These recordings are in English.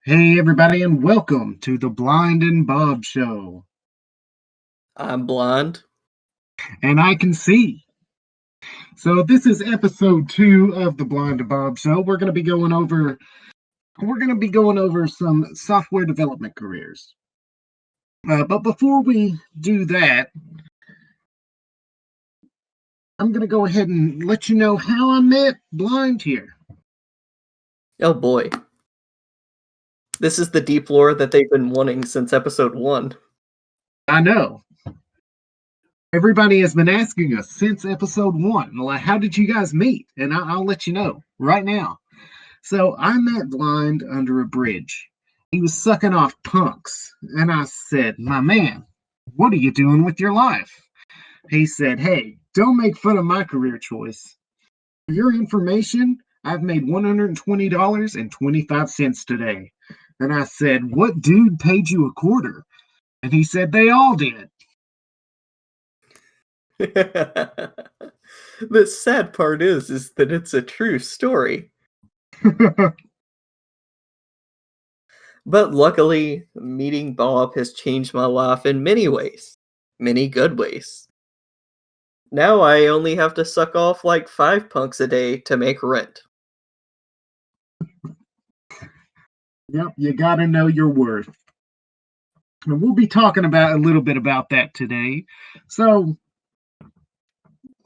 Hey, everybody, and welcome to the Blind and Bob Show. I'm blind. And I can see. So this is episode 2 of the Blind and Bob Show. We're going to be going over some software development careers. But before we do that, I'm going to go ahead and let you know how I met Blind here. Oh boy. This is the deep lore that they've been wanting since episode 1. I know. Everybody has been asking us since episode 1, like, how did you guys meet? And I'll let you know right now. So I met Blind under a bridge. He was sucking off punks. And I said, my man, what are you doing with your life? He said, hey, don't make fun of my career choice. For your information, I've made $120.25 today. And I said, what dude paid you a quarter? And he said, they all did. The sad part is that it's a true story. But luckily, meeting Bob has changed my life in many ways. Many good ways. Now I only have to suck off like 5 punks a day to make rent. Yep, you got to know your worth. And we'll be talking about a little bit about that today. So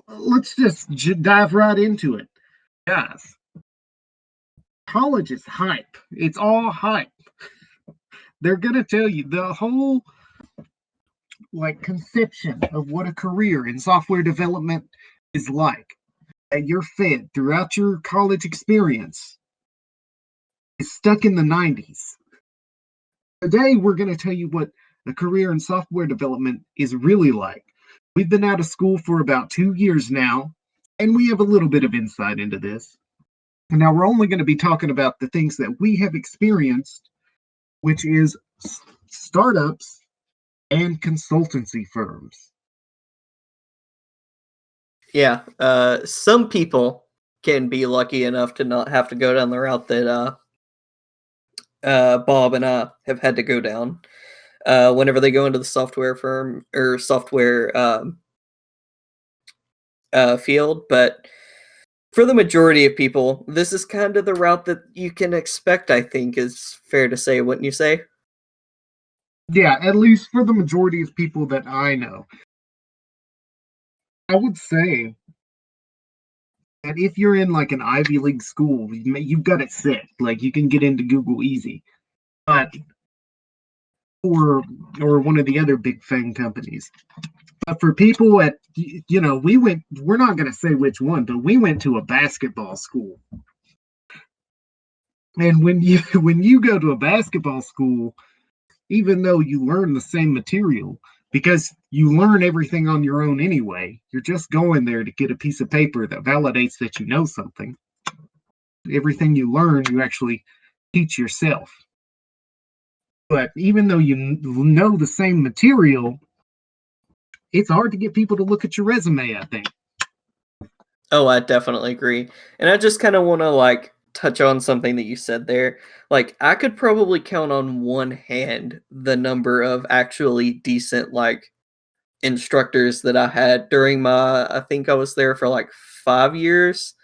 let's just dive right into it. Guys, college is hype. It's all hype. They're going to tell you the whole conception of what a career in software development is like that you're fed throughout your college experience is stuck in the 90s. Today, we're going to tell you what a career in software development is really like. We've been out of school for about 2 years now, and we have a little bit of insight into this. And now we're only going to be talking about the things that we have experienced, which is startups and consultancy firms. Yeah, some people can be lucky enough to not have to go down the route that Bob and I have had to go down. Whenever they go into the software firm or software field, but for the majority of people, this is kind of the route that you can expect, I think, is fair to say, wouldn't you say? Yeah, at least for the majority of people that I know. I would say that if you're in like an Ivy League school, you've got it set. Like you can get into Google easy. But or one of the other big FANG companies. But for people at we're not going to say which one, but we went to a basketball school. And when you go to a basketball school, even though you learn the same material, because you learn everything on your own anyway, you're just going there to get a piece of paper that validates that you know something. Everything you learn, you actually teach yourself. But even though you know the same material, it's hard to get people to look at your resume, I think. Oh, I definitely agree. And I just kind of want to like touch on something that you said there. Like I could probably count on one hand the number of actually decent like instructors that I had during I think I was there for like 5 years.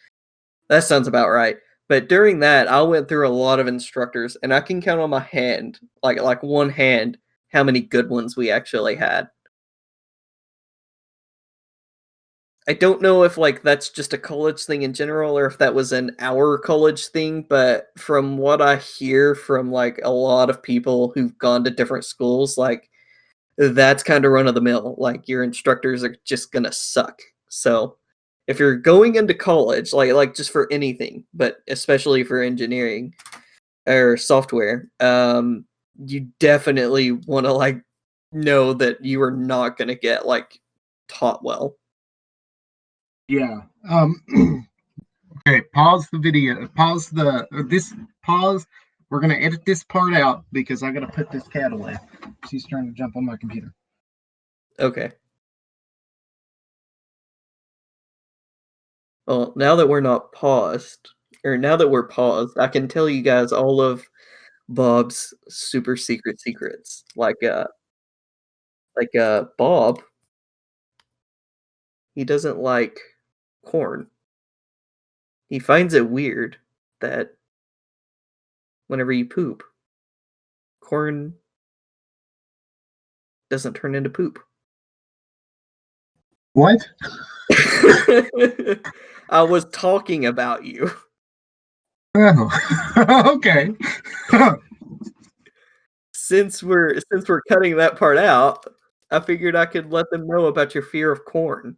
That sounds about right. But during that, I went through a lot of instructors, and I can count on my hand, like one hand, how many good ones we actually had. I don't know if like that's just a college thing in general, or if that was an our college thing. But from what I hear from like a lot of people who've gone to different schools, like that's kind of run of the mill. Like your instructors are just gonna suck. So if you're going into college, like just for anything, but especially for engineering or software, you definitely want to like know that you are not gonna get like taught well. Yeah. Okay, pause the video. Pause. We're gonna edit this part out because I gotta put this cat away. She's trying to jump on my computer. Okay. Well, now that we're not paused, or now that we're paused, I can tell you guys all of Bob's super secret secrets. Bob, he doesn't like corn. He finds it weird that whenever you poop, corn doesn't turn into poop. What? I was talking about you. Oh, okay. Since we're cutting that part out, I figured I could let them know about your fear of corn.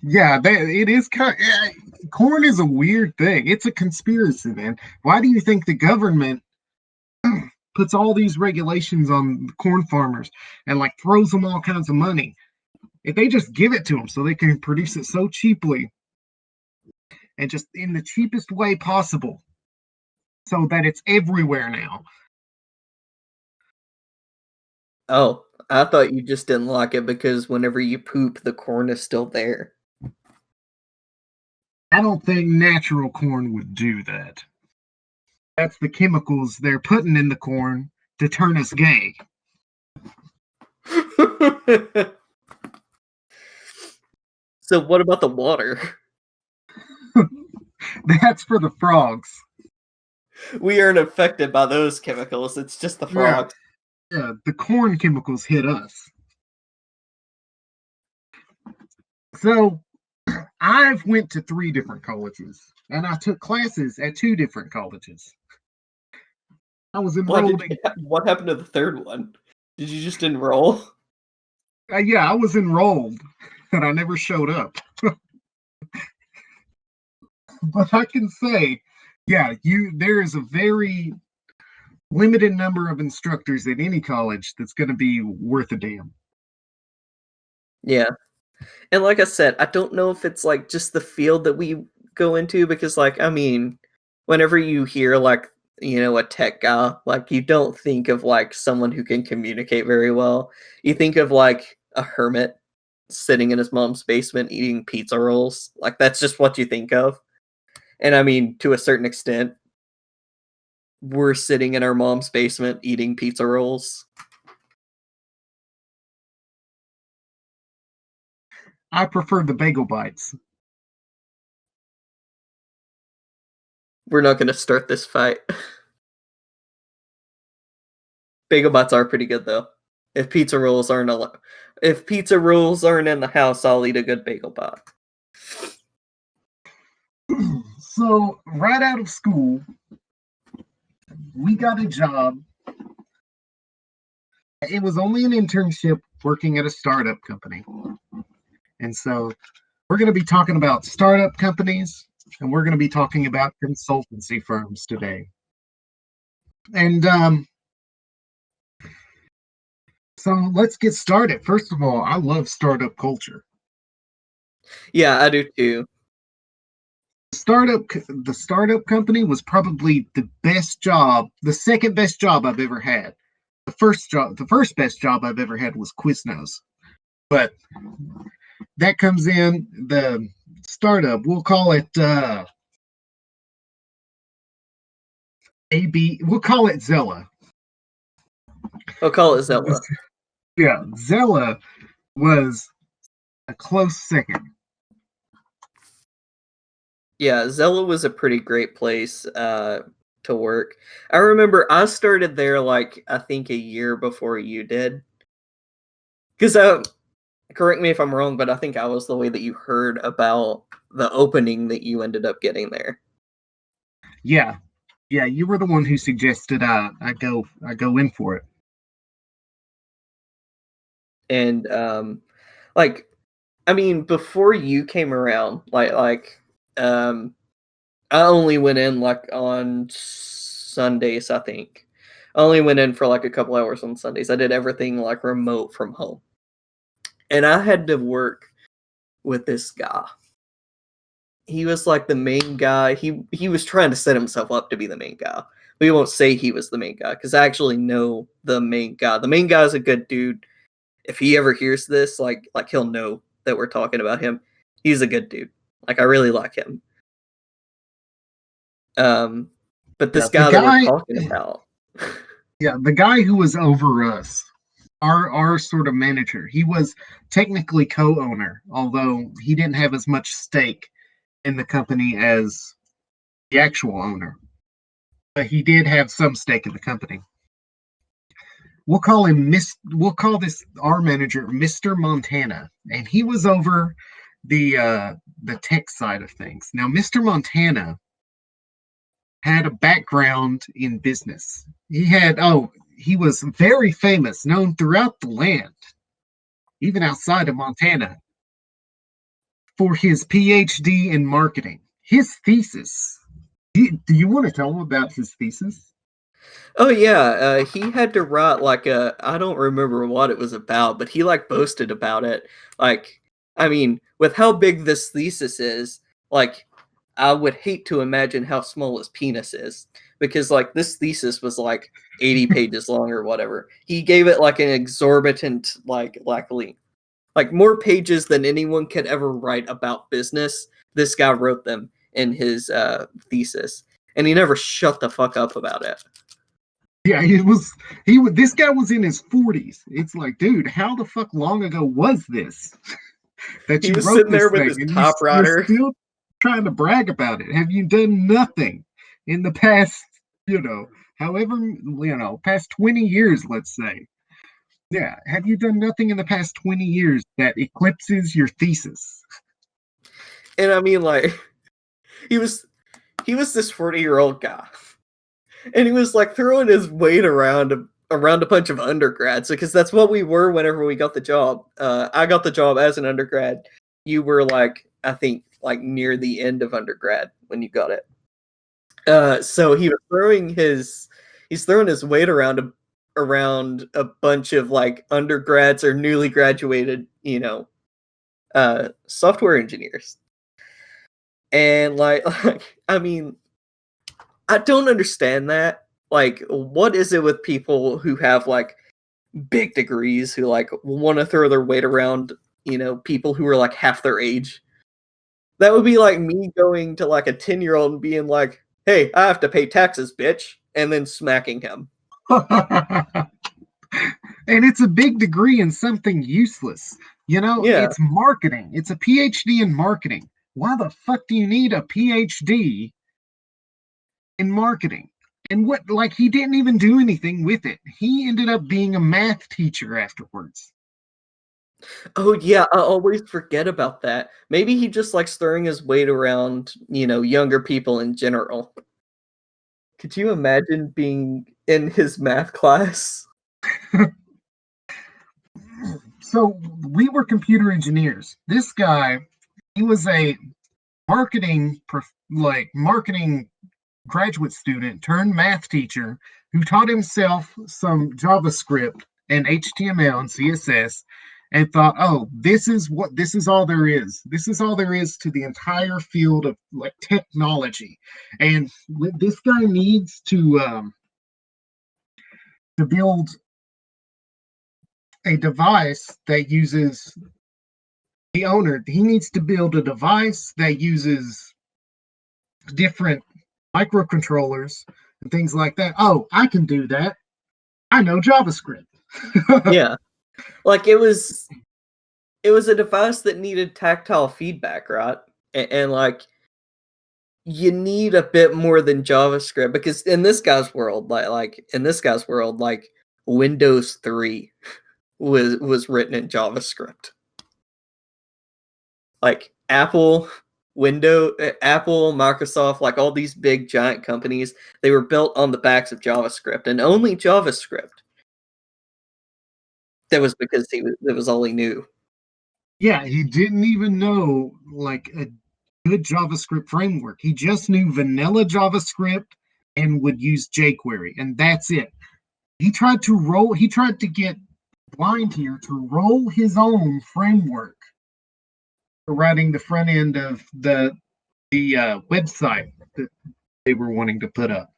Yeah, it is kind. Corn is a weird thing. It's a conspiracy, man. Why do you think the government puts all these regulations on corn farmers and like throws them all kinds of money? If they just give it to them so they can produce it so cheaply and just in the cheapest way possible, so that it's everywhere now. Oh, I thought you just didn't like it because whenever you poop, the corn is still there. I don't think natural corn would do that. That's the chemicals they're putting in the corn to turn us gay. So what about the water? That's for the frogs. We aren't affected by those chemicals, it's just the Yeah, frogs. yeah. The corn chemicals hit us. So I've went to 3 different colleges, and I took classes at 2 different colleges. I was enrolled in. What happened to the third one? Did you just enroll? Yeah, I was enrolled, and I never showed up. But I can say, yeah, there is a very limited number of instructors at any college that's going to be worth a damn. Yeah. And like I said, I don't know if it's like just the field that we go into because like I mean, whenever you hear like, a tech guy, like you don't think of like someone who can communicate very well. You think of like a hermit sitting in his mom's basement eating pizza rolls. Like that's just what you think of. And I mean, to a certain extent, we're sitting in our mom's basement eating pizza rolls. I prefer the bagel bites. We're not going to start this fight. Bagel bites are pretty good though. If pizza rolls aren't if pizza rolls aren't in the house, I'll eat a good bagel bite. So, right out of school, we got a job. It was only an internship working at a startup company. And so, we're going to be talking about startup companies and we're going to be talking about consultancy firms today. And so, let's get started. First of all, I love startup culture. Yeah, I do too. The startup company was probably the second best job I've ever had. The first best job I've ever had was Quiznos. But that comes in the startup. We'll call it AB. We'll call it Zella. I'll call it Zella. Yeah, Zella was a close second. Yeah, Zella was a pretty great place to work. I remember I started there like I think a year before you did. Because correct me if I'm wrong, but I think I was the way that you heard about the opening that you ended up getting there. Yeah, yeah, you were the one who suggested I go in for it. And like I mean, before you came around, I only went in like on Sundays, I think. I only went in for like a couple hours on Sundays. I did everything like remote from home. And I had to work with this guy. He was like the main guy. He was trying to set himself up to be the main guy. We won't say he was the main guy because I actually know the main guy. The main guy is a good dude. If he ever hears this, like he'll know that we're talking about him. He's a good dude. Like I really like him. Um, But Yeah, this guy that we're talking about, the guy who was over us, our sort of manager, he was technically co-owner, although he didn't have as much stake in the company as the actual owner. But he did have some stake in the company. We'll call him we'll call this our manager Mr. Montana, and he was over the tech side of things. Now, Mr. Montana had a background in business. He was very famous, known throughout the land, even outside of Montana, for his PhD in marketing. His thesis. Do you want to tell him about his thesis? oh yeah, he had to write like a I don't remember what it was about, but he like boasted about it. Like, I mean, with how big this thesis is, like I would hate to imagine how small his penis is because like this thesis was like 80 pages long or whatever. He gave it like an exorbitant like length. Like more pages than anyone could ever write about business. This guy wrote them in his thesis, and he never shut the fuck up about it. Yeah, this guy was in his 40s. It's like, dude, how the fuck long ago was this that He you was wrote sitting this there with thing his and you're typewriter. still trying to brag about it? Have you done nothing in the past, however, past 20 years, let's say? Yeah, have you done nothing in the past 20 years that eclipses your thesis? And I mean, like, he was this 40-year-old guy, and he was like throwing his weight around a bunch of undergrads because that's what we were whenever we got the job. I got the job as an undergrad. You were like, I think, like near the end of undergrad when you got it. So he's throwing his weight around a bunch of like undergrads or newly graduated, software engineers. And like I mean, I don't understand that. Like, what is it with people who have like big degrees who like want to throw their weight around, people who are like half their age? That would be like me going to like a 10-year-old and being like, "Hey, I have to pay taxes, bitch," and then smacking him. And it's a big degree in something useless. Yeah. It's marketing. It's a PhD in marketing. Why the fuck do you need a PhD in marketing? And what, like, he didn't even do anything with it. He ended up being a math teacher afterwards. Oh yeah, I always forget about that. Maybe he just likes throwing his weight around, younger people in general. Could you imagine being in his math class? So we were computer engineers. This guy, he was a marketing, marketing graduate student turned math teacher who taught himself some JavaScript and HTML and CSS and thought, oh, this is all there is. This is all there is to the entire field of like technology. And this guy needs to build a device that uses the owner. He needs to build a device that uses different microcontrollers and things like that. Oh, I can do that. I know JavaScript. Yeah. Like it was a device that needed tactile feedback, right? And like you need a bit more than JavaScript because in this guy's world, like Windows 3 was written in JavaScript. Like Apple, Microsoft, like all these big giant companies, they were built on the backs of JavaScript and only JavaScript. That was because that was all he knew. Yeah, he didn't even know like a good JavaScript framework. He just knew vanilla JavaScript and would use jQuery, and that's it. He tried to get Blind here to roll his own framework for writing the front end of the website that they were wanting to put up,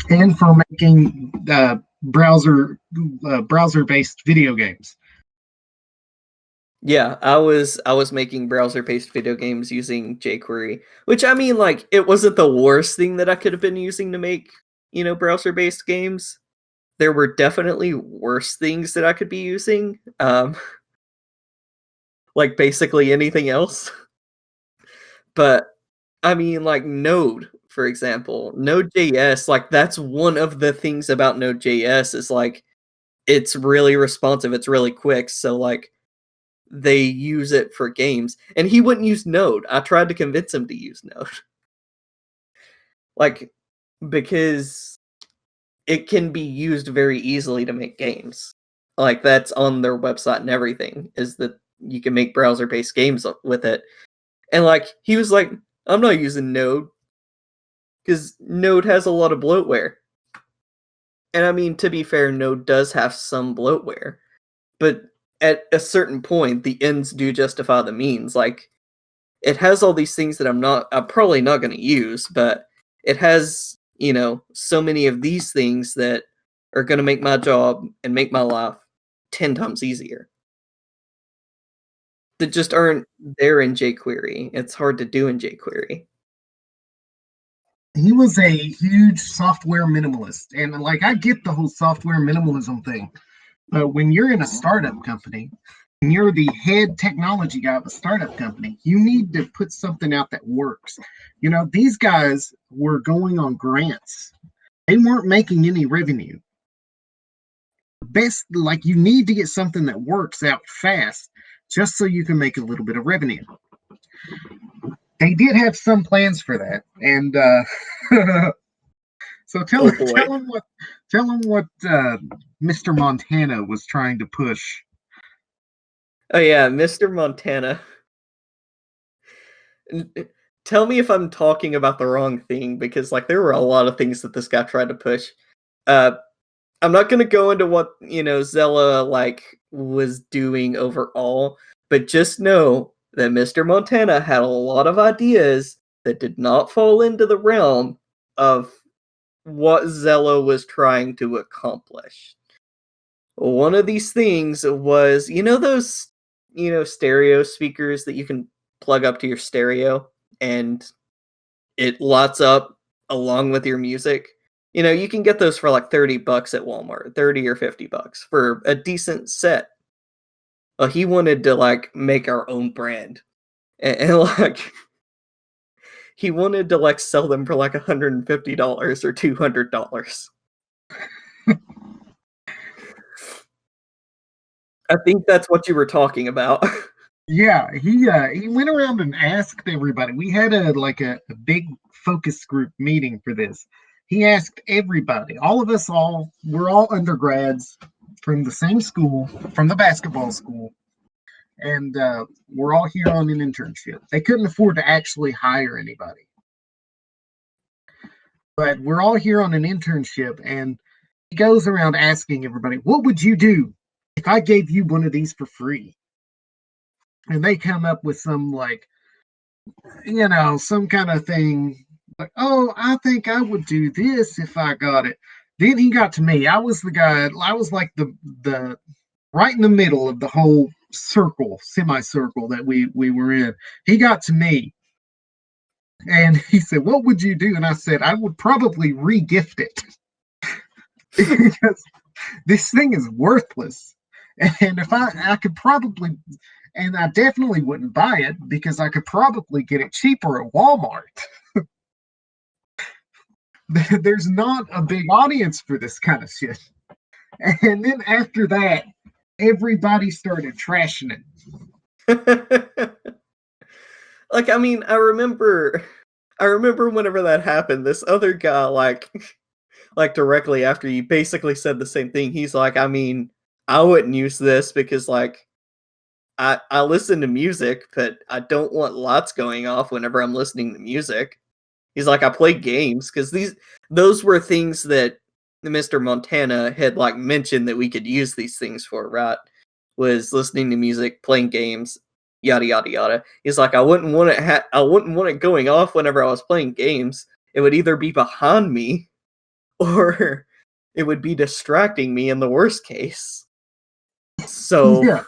and for making browser based video games. Yeah, I was making browser-based video games using jQuery, which I mean, like, it wasn't the worst thing that I could have been using to make, browser-based games. There were definitely worse things that I could be using, like basically anything else. But I mean, like Node, for example, Node.js, like that's one of the things about Node.js is like it's really responsive, it's really quick, so like they use it for games. And he wouldn't use Node. I tried to convince him to use Node. Like because it can be used very easily to make games. Like that's on their website and everything is that you can make browser-based games with it. And like he was like, I'm not using Node because Node has a lot of bloatware. And I mean, to be fair, Node does have some bloatware, but at a certain point, the ends do justify the means. Like, it has all these things that I'm probably not going to use, but it has, so many of these things that are going to make my job and make my life 10 times easier that just aren't there in jQuery. It's hard to do in jQuery. He was a huge software minimalist, and like I get the whole software minimalism thing, but when you're in a startup company and you're the head technology guy of a startup company, you need to put something out that works. These guys were going on grants. They weren't making any revenue. Best, like, you need to get something that works out fast just so you can make a little bit of revenue. They did have some plans for that, and so tell Oh boy. tell him what Mr. Montana was trying to push. Oh yeah, Mr. Montana. Tell me if I'm talking about the wrong thing because like there were a lot of things that this guy tried to push. Uh I'm not gonna go into what, Zella like was doing overall, but just know that Mr. Montana had a lot of ideas that did not fall into the realm of what Zella was trying to accomplish. One of these things was, those, stereo speakers that you can plug up to your stereo and it lights up along with your music. You can get those for like $30 at Walmart, 30 or $50 for a decent set. Well, he wanted to like make our own brand. And like he wanted to like sell them for like $150 or $200. I think that's what you were talking about. Yeah, he went around and asked everybody. We had a big focus group meeting for this. He asked everybody, all of us we're all undergrads from the same school, from the basketball school, and we're all here on an internship. They couldn't afford to actually hire anybody. But we're all here on an internship, and he goes around asking everybody, what would you do if I gave you one of these for free? And they come up with some like, some kind of thing like, oh, I think I would do this if I got it. Then he got to me. I was the guy, I was like the right in the middle of the whole semicircle that we were in. He got to me and he said, what would you do? And I said, I would probably re-gift it because this thing is worthless. And if I could probably, and I definitely wouldn't buy it because I could probably get it cheaper at Walmart. There's not a big audience for this kind of shit. And then after that, everybody started trashing it. Like I mean, I remember whenever that happened, this other guy like directly after you basically said the same thing. He's like, I mean, I wouldn't use this because like I listen to music, but I don't want lights going off whenever I'm listening to music. He's like, I play games because those were things that Mr. Montana had like mentioned that we could use these things for, right? Was listening to music, playing games, yada yada yada. He's like, I wouldn't want it going off whenever I was playing games. It would either be behind me or it would be distracting me in the worst case. So Yeah.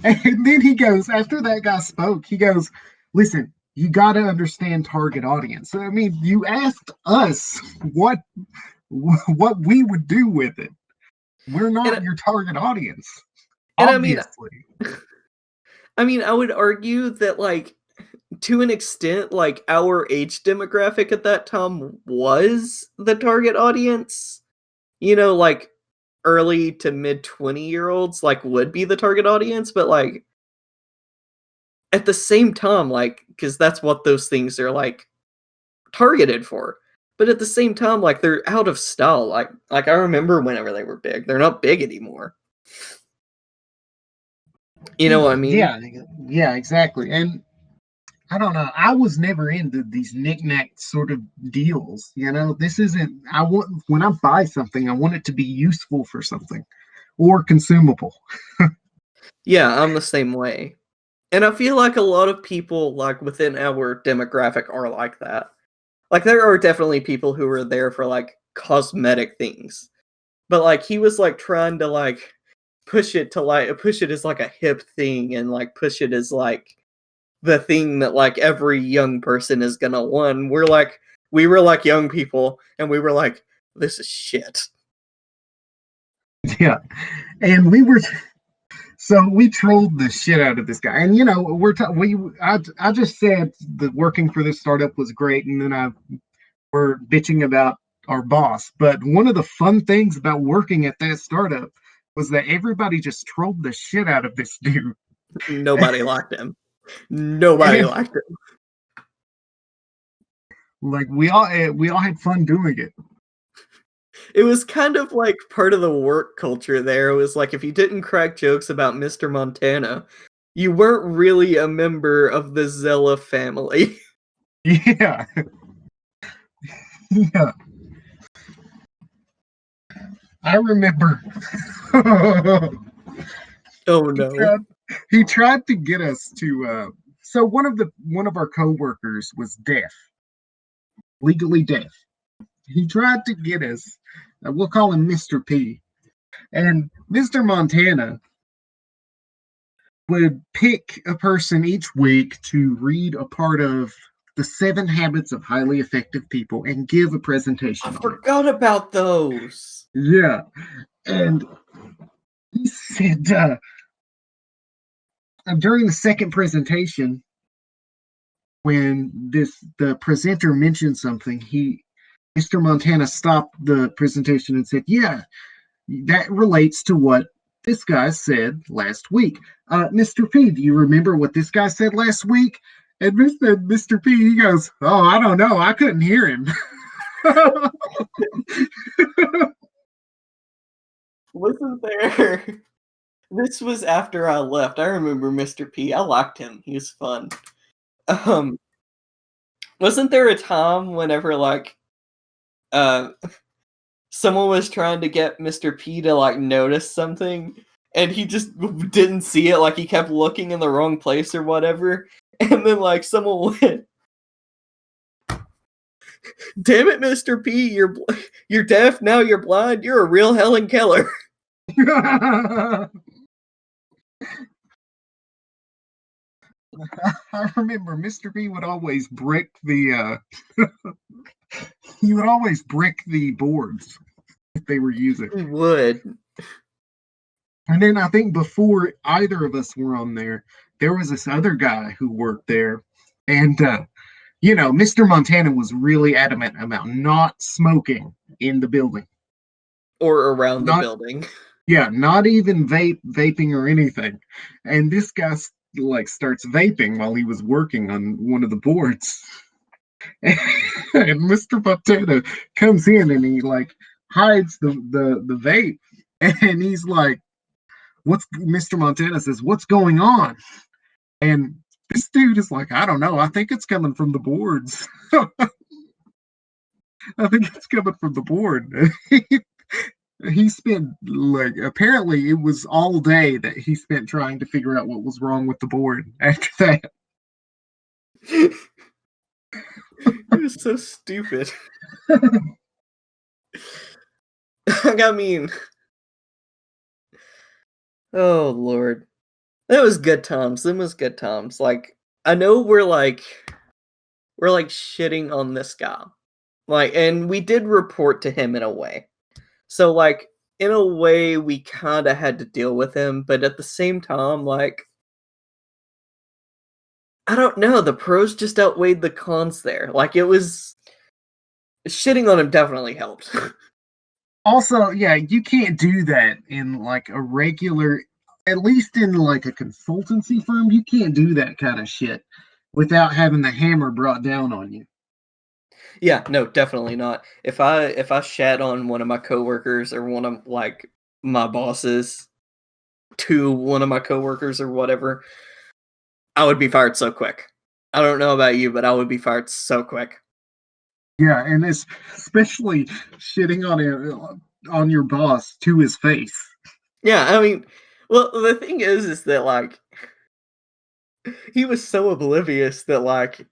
And then he goes, after that guy spoke, he goes, listen, you got to understand target audience. I mean, you asked us what we would do with it. We're not And your target audience, and obviously. I mean, I would argue that like to an extent, like our age demographic at that time was the target audience. You know, like early to mid 20-year-olds like would be the target audience, but like at the same time, like because that's what those things are like targeted for. But at the same time, like they're out of style. Like I remember whenever they were big, they're not big anymore. You know what I mean? Yeah, yeah, exactly. And I don't know. I was never into these knick-knack sort of deals. This isn't. I want when I buy something, I want it to be useful for something or consumable. Yeah, I'm the same way. And I feel like a lot of people like within our demographic are like that. Like there are definitely people who are there for like cosmetic things. But like he was like trying to like push it as like a hip thing and like push it as like the thing that like every young person is gonna want. We were like young people and we were like, this is shit. Yeah, and we trolled the shit out of this guy. And I just said that working for this startup was great, and then we're bitching about our boss. But one of the fun things about working at that startup was that everybody just trolled the shit out of this dude. Nobody liked him. Nobody And liked him. like we all had fun doing it. It was kind of like part of the work culture there. It was like if you didn't crack jokes about Mr. Montana, you weren't really a member of the Zella family. Yeah. Yeah. I remember Oh he no. tried he tried to get us to so one of our coworkers was deaf, legally deaf. He tried to get us, we'll call him Mr. P. And Mr. Montana would pick a person each week to read a part of the 7 Habits of Highly Effective People and give a I presentation on it. forgot about those. Yeah. And he said during the second presentation, when the presenter mentioned something, Mr. Montana stopped the presentation and said, "Yeah, that relates to what this guy said last week. Mr. P, do you remember what this guy said last week?" And Mr. P, he goes, "Oh, I don't know. I couldn't hear him." Wasn't there? This was after I left. I remember Mr. P. I liked him. He was fun. Um, wasn't there a time whenever like uh someone was trying to get Mr. P to like notice something and he just didn't see it, like he kept looking in the wrong place or whatever, and then like someone went, "Damn it, Mr. P, you're deaf, now you're blind, you're a real Helen Keller." I remember Mr. B would always brick he would always brick the boards if they were using. He would. And then I think before either of us were on there was this other guy who worked there. And, Mr. Montana was really adamant about not smoking in the building. Or around the Not, building. yeah, not even vaping or anything. And this guy like starts vaping while he was working on one of the boards. And Mr. Montana comes in and he like hides the vape. And he's like, what's Mr. Montana says, "What's going on?" And this dude is like, "I don't know. I think it's coming from the boards." I think it's coming from the board. He spent like apparently it was all day that he spent trying to figure out what was wrong with the board after that. It was so stupid. Like, I mean, oh lord. That was good times. Them was good times. Like, I know we're shitting on this guy. Like, and we did report to him in a way. So like in a way we kind of had to deal with him, but at the same time, like, I don't know, the pros just outweighed the cons there. Like, it was shitting on him definitely helped. Also, yeah, you can't do that in like a regular, at least in like a consultancy firm, you can't do that kind of shit without having the hammer brought down on you. Yeah, no, definitely not. If I shat on one of my coworkers or one of like my bosses to one of my coworkers or whatever, I would be fired so quick. I don't know about you, but I would be fired so quick. Yeah, and it's especially shitting on your boss to his face. Yeah, I mean, well, the thing is that like he was so oblivious that like,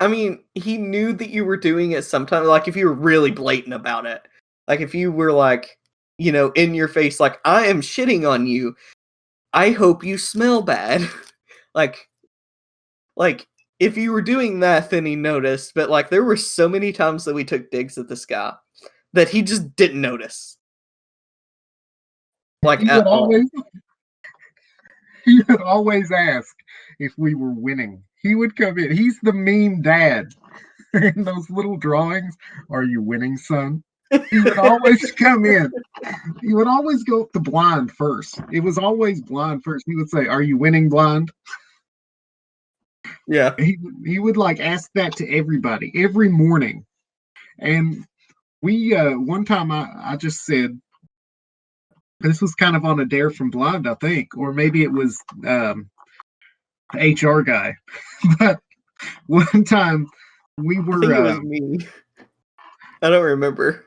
I mean, he knew that you were doing it sometimes. Like, if you were really blatant about it, like if you were like, in your face, like, I am shitting on you. I hope you smell bad. like, like if you were doing that, then he noticed. But like, there were so many times that we took digs at this guy that he just didn't notice, like He would at all. always he would always ask if we were winning. He would come in. He's the meme dad in those little drawings. Are you winning, son? He would always come in. He would always go up to blind first. It was always blind first. He would say, "Are you winning, blind?" Yeah, He would like ask that to everybody every morning. And we one time I just said, this was kind of on a dare from blind, I think, or maybe it was the HR guy. But one time we I think were it was me. I don't remember.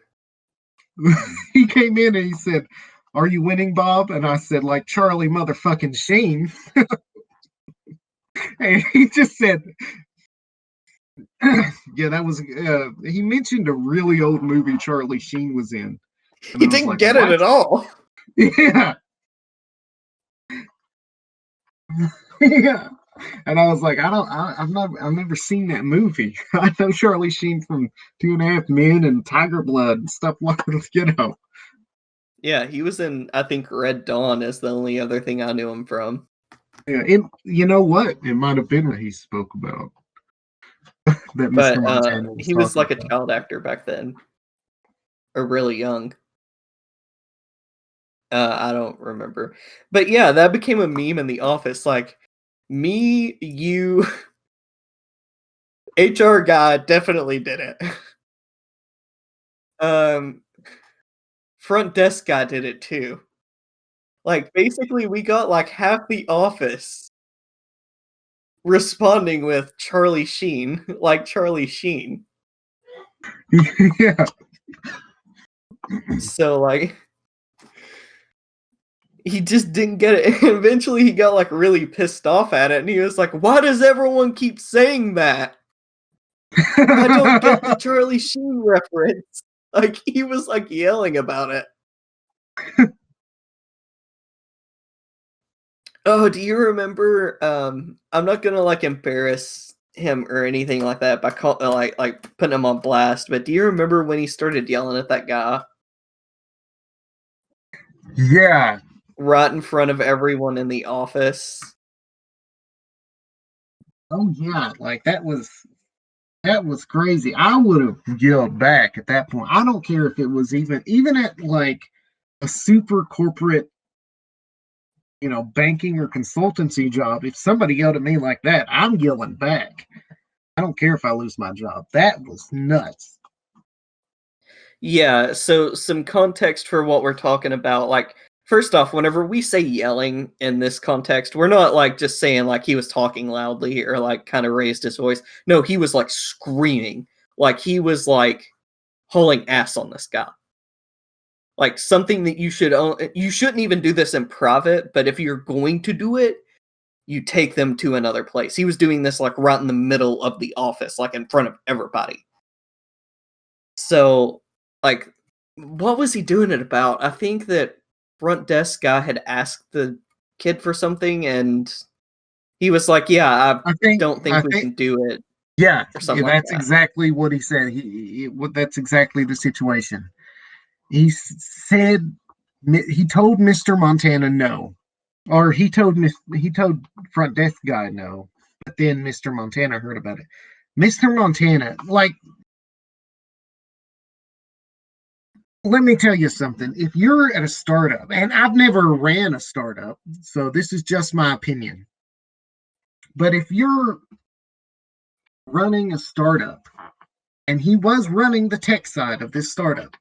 he came in and he said, "Are you winning, Bob?" And I said, like Charlie motherfucking Sheen. And he just said, "Yeah, that was." He mentioned a really old movie Charlie Sheen was in, and He I was didn't like, get it "What?" at all. Yeah, yeah. And I was like, I've never seen that movie. I know Charlie Sheen from Two and a Half Men and Tiger Blood and stuff like that. Yeah, he was in, I think, Red Dawn is the only other thing I knew him from. Yeah, you know what? It might have been what he spoke about that Mr. But Montana was he was talking like a about. child actor back then, or really young. I don't remember. But yeah, that became a meme in the office. Like, me, you, HR guy definitely did it. um, front desk guy did it too. Like, basically, we got like half the office responding with Charlie Sheen, like Charlie Sheen. Yeah, So like, he just didn't get it. And eventually he got like really pissed off at it and he was like, "Why does everyone keep saying that? I don't get the Charlie Sheen reference." Like, he was like yelling about it. Oh, do you remember I'm not gonna like embarrass him or anything like that by like putting him on blast, but do you remember when he started yelling at that guy yeah. right in front of everyone in the office? Oh yeah, like that was crazy. I would have yelled back at that point. I don't care if it was even at like a super corporate, banking or consultancy job. If somebody yelled at me like that, I'm yelling back. I don't care if I lose my job. That was nuts. Yeah, so some context for what we're talking about. Like, first off, whenever we say yelling in this context, we're not like just saying like he was talking loudly or like kind of raised his voice. No, he was like screaming. Like, he was like hauling ass on this guy. Like, something that you shouldn't even do this in private, but if you're going to do it, you take them to another place. He was doing this like right in the middle of the office, like in front of everybody. So, like, what was he doing it about? I think that front desk guy had asked the kid for something, and he was like, "Yeah, I don't think we can do it." Yeah, or something like that's that. exactly what he said. That's exactly the situation. He said he told Mr. Montana no, or he told front desk guy no, but then Mr. Montana heard about it. Mr. Montana, like, let me tell you something. If you're at a startup, and I've never ran a startup, so this is just my opinion, but if you're running a startup, and he was running the tech side of this startup,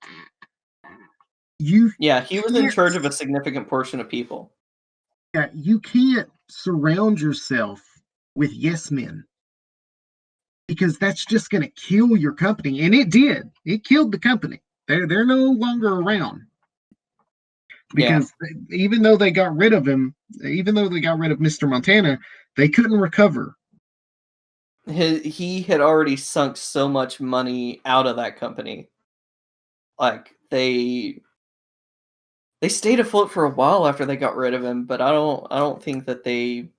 you Yeah, he was in can't charge of a significant portion of people. you can't surround yourself with yes men, because that's just going to kill your company, and it did. It killed the company. They're no longer around, Yeah. because even though they got rid of him, even though they got rid of Mr. Montana, they couldn't recover. He had already sunk so much money out of that company. Like, they stayed afloat for a while after they got rid of him, but I don't think that they,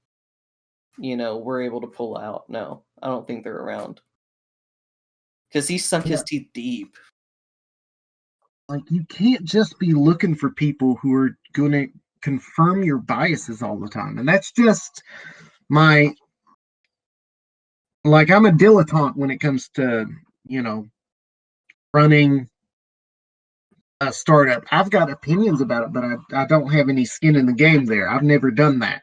were able to pull out. No, I don't think they're around. Because he sunk Yeah, his teeth deep. like, you can't just be looking for people who are going to confirm your biases all the time, and that's just my, like, I'm a dilettante when it comes to, you know running a startup. I've got opinions about it, but I don't have any skin in the game there. I've never done that.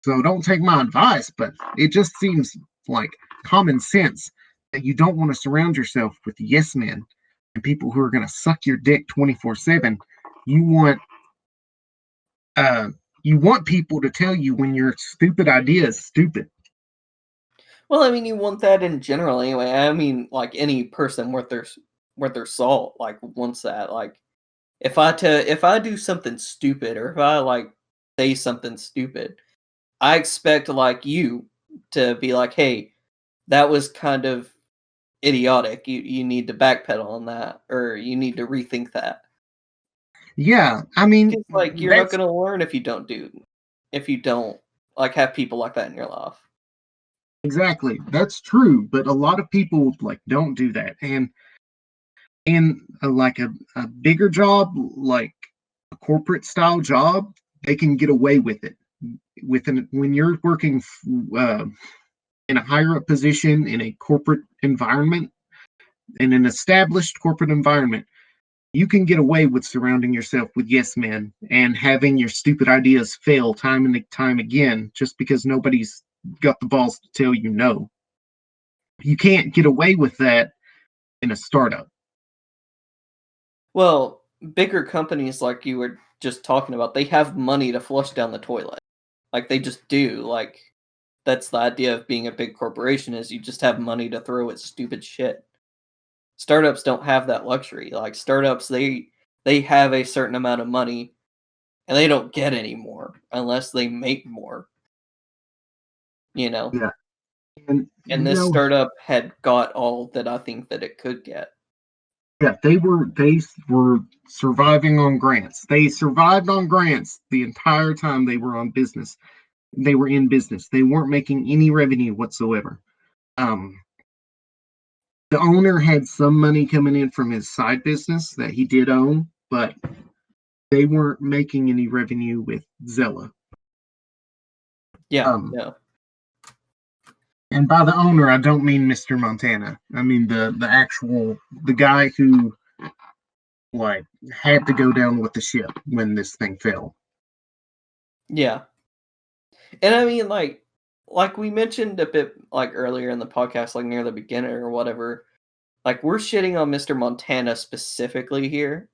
So don't take my advice, but it just seems like common sense that you don't want to surround yourself with yes men and people who are going to suck your dick 24/7. You want uh you want people to tell you when your stupid idea is stupid. Well, I mean, you want that in general anyway. I mean, like any person worth their salt, like wants that. Like, if I do something stupid, or if I like say something stupid, I expect like you to be like, "Hey, that was kind of idiotic. You need to backpedal on that, or you need to rethink that." Yeah, I mean, Because like you're not that's gonna learn if you don't like have people like that in your life. exactly, that's true, but a lot of people like don't do that. And like a bigger job, like a corporate style job, they can get away with it. When you're working uh, in a higher up position in a corporate environment, in an established corporate environment, you can get away with surrounding yourself with yes men and having your stupid ideas fail time and time again, just because nobody's got the balls to tell you no. You can't get away with that in a startup. Well, bigger companies like you were just talking about, they have money to flush down the toilet. Like they just do. Like that's the idea of being a big corporation is you just have money to throw at stupid shit. Startups don't have that luxury. Like startups they have a certain amount of money and they don't get any more unless they make more, you know. Yeah, and And this startup had got all that I think that it could get. yeah, they were surviving on grants. They survived on grants the entire time they were on business. They were in business. They weren't making any revenue whatsoever. Um, the owner had some money coming in from his side business that he did own, but they weren't making any revenue with Zella. Yeah, Um, yeah. and by the owner, I don't mean Mr. Montana. I mean the guy who like had to go down with the ship when this thing fell. Yeah. And I mean like we mentioned a bit like earlier in the podcast, like near the beginning or whatever, like we're shitting on Mr. Montana specifically here.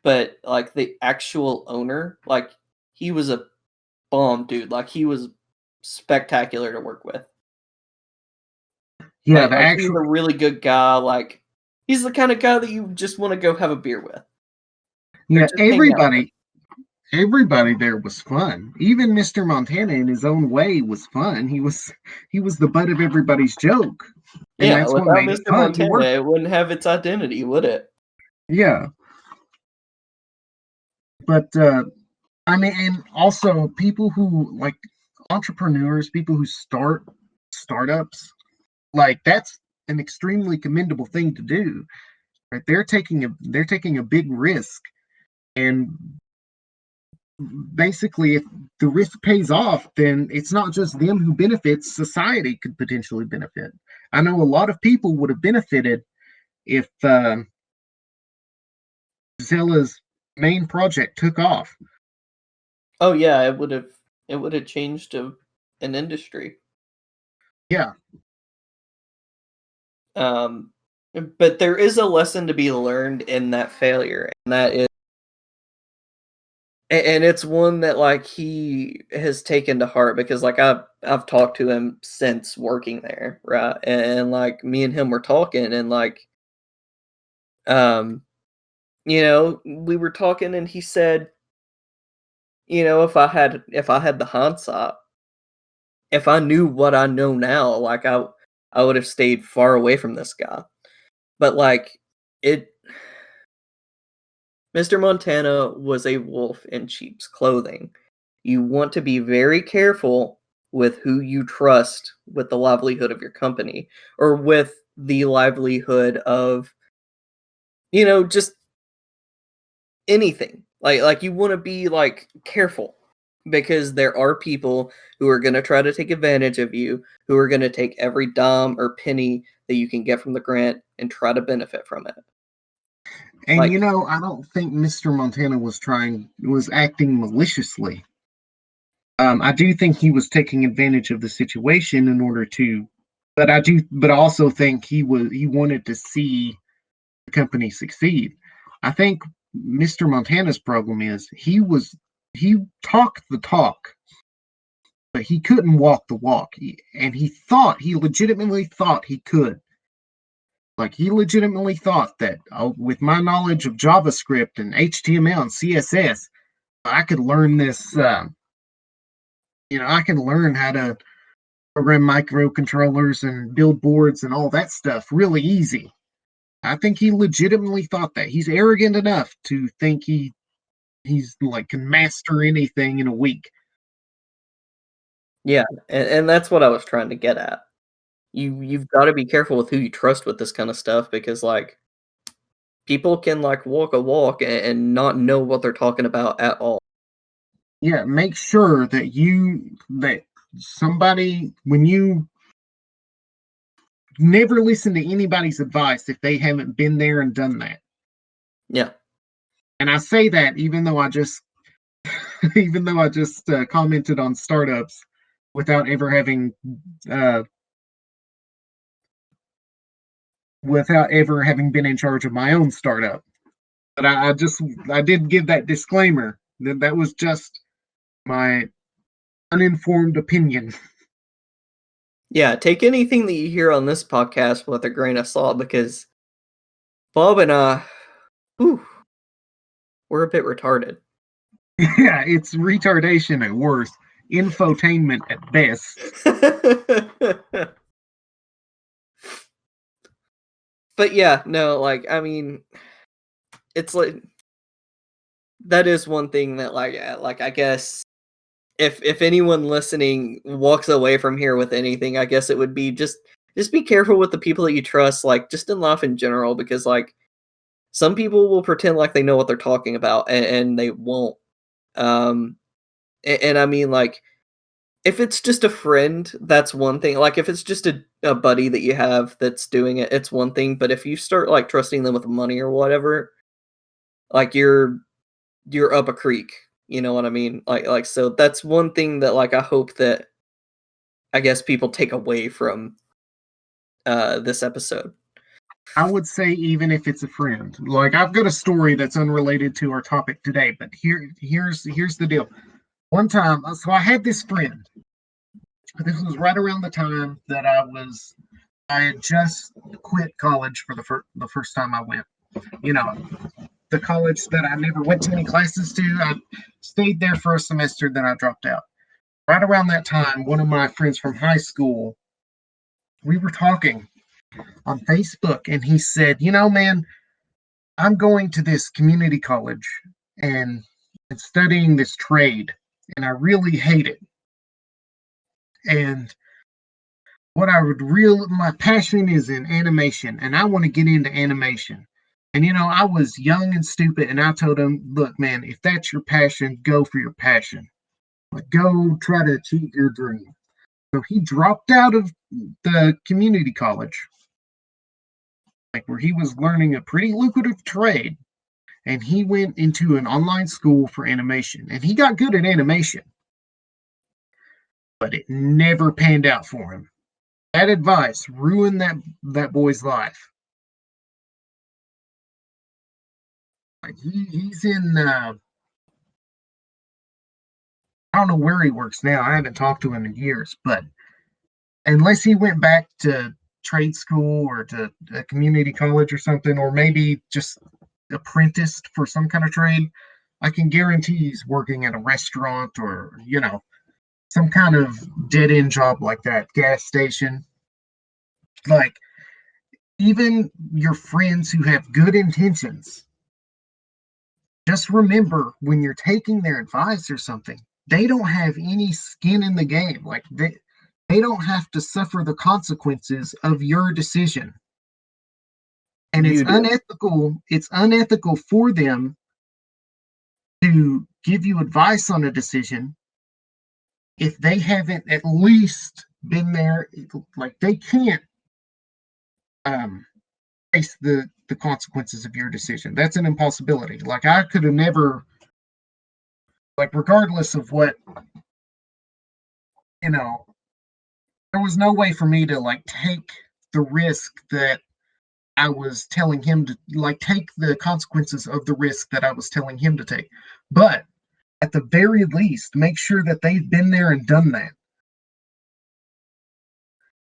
But like the actual owner, like he was a bomb dude. Like he was spectacular to work with. Yeah, the Like he was actual a really good guy. Like he's the kind of guy that you just want to go have a beer with or yeah, just hang out with. everybody there was fun. Even Mr. Montana in his own way was fun. He was the butt of everybody's joke. And Yeah, that's what without made it Mr. fun to Montana, work. it wouldn't have its identity, would it? Yeah. But I mean, and also people who like entrepreneurs, people who start startups, like that's an extremely commendable thing to do. Right? They're taking a big risk, and basically, if the risk pays off, then it's not just them who benefits; society could potentially benefit. I know a lot of people would have benefited if Zilla's main project took off. Oh yeah, it would have changed an industry. Yeah, Um, but there is a lesson to be learned in that failure, and that is, and it's one that like he has taken to heart because like I've talked to him since working there, right? And like me and him were talking, and like um, we were talking, and he said, if I had the hindsight, if I knew what I know now, like I would have stayed far away from this guy. But like it Mr. Montana was a wolf in sheep's clothing. You want to be very careful with who you trust with the livelihood of your company or with the livelihood of, just anything. Like you want to be like careful because there are people who are going to try to take advantage of you, who are going to take every dime or penny that you can get from the grant and try to benefit from it. and Like I don't think Mr. Montana was acting maliciously. I do think he was taking advantage of the situation in order to, but I also think he wanted to see the company succeed. I think Mr. Montana's problem is he talked the talk, but he couldn't walk the walk. And he legitimately thought he could. Like he legitimately thought that with my knowledge of JavaScript and HTML and CSS, I could learn this. I can learn how to program microcontrollers and build boards and all that stuff really easy. I think he legitimately thought that. He's arrogant enough to think he's like can master anything in a week. yeah, and that's what I was trying to get at. You've got to be careful with who you trust with this kind of stuff because like people can like walk a walk and not know what they're talking about at all. Yeah, make sure that somebody when you never listen to anybody's advice if they haven't been there and done that. Yeah. And I say that even though I just commented on startups without ever having uh, been in charge of my own startup. But I did give that disclaimer that was just my uninformed opinion. Yeah, take anything that you hear on this podcast with a grain of salt because Bob and I, whew, we're a bit retarded. Yeah, it's retardation at worst, infotainment at best. But yeah, no, like I mean, it's like that is one thing that like I guess if anyone listening walks away from here with anything, I guess it would be just be careful with the people that you trust, like just in life in general, because like some people will pretend like they know what they're talking about and they won't. Um, and I mean like if it's just a friend, that's one thing. Like if it's just a buddy that you have that's doing it, it's one thing. But if you start like trusting them with money or whatever, like you're up a creek. You know what I mean? Like so that's one thing that like I hope that I guess people take away from this episode. I would say even if it's a friend. Like I've got a story that's unrelated to our topic today, but here's the deal. One time, so I had this friend. This was right around the time that I had just quit college for the first time I went. You know, the college that I never went to any classes to. I stayed there for a semester, then I dropped out. Right around that time, one of my friends from high school, we were talking on Facebook, and he said, "Man, I'm going to this community college, and and studying this trade, and I really hate it. And my passion is in animation, and I want to get into animation. And I was young and stupid, and I told him, "Look, man, if that's your passion, go for your passion. Like, go try to achieve your dream." So he dropped out of the community college, like where he was learning a pretty lucrative trade, and he went into an online school for animation, and he got good at animation, but it never panned out for him. That advice ruined that boy's life. Like he's in I don't know where he works now. I haven't talked to him in years, but unless he went back to trade school or to a community college or something, or maybe just apprenticed for some kind of trade, I can guarantee he's working at a restaurant or, some kind of dead end job like that, gas station. Like, even your friends who have good intentions, just remember when you're taking their advice or something, they don't have any skin in the game. Like, they don't have to suffer the consequences of your decision. And it's unethical for them to give you advice on a decision if they haven't at least been there. Like, they can't face the consequences of your decision. That's an impossibility. Like, I could have never, like, regardless of what, there was no way for me to, like, take the risk that I was telling him to, like, take the consequences of the risk that I was telling him to take. But at the very least, make sure that they've been there and done that.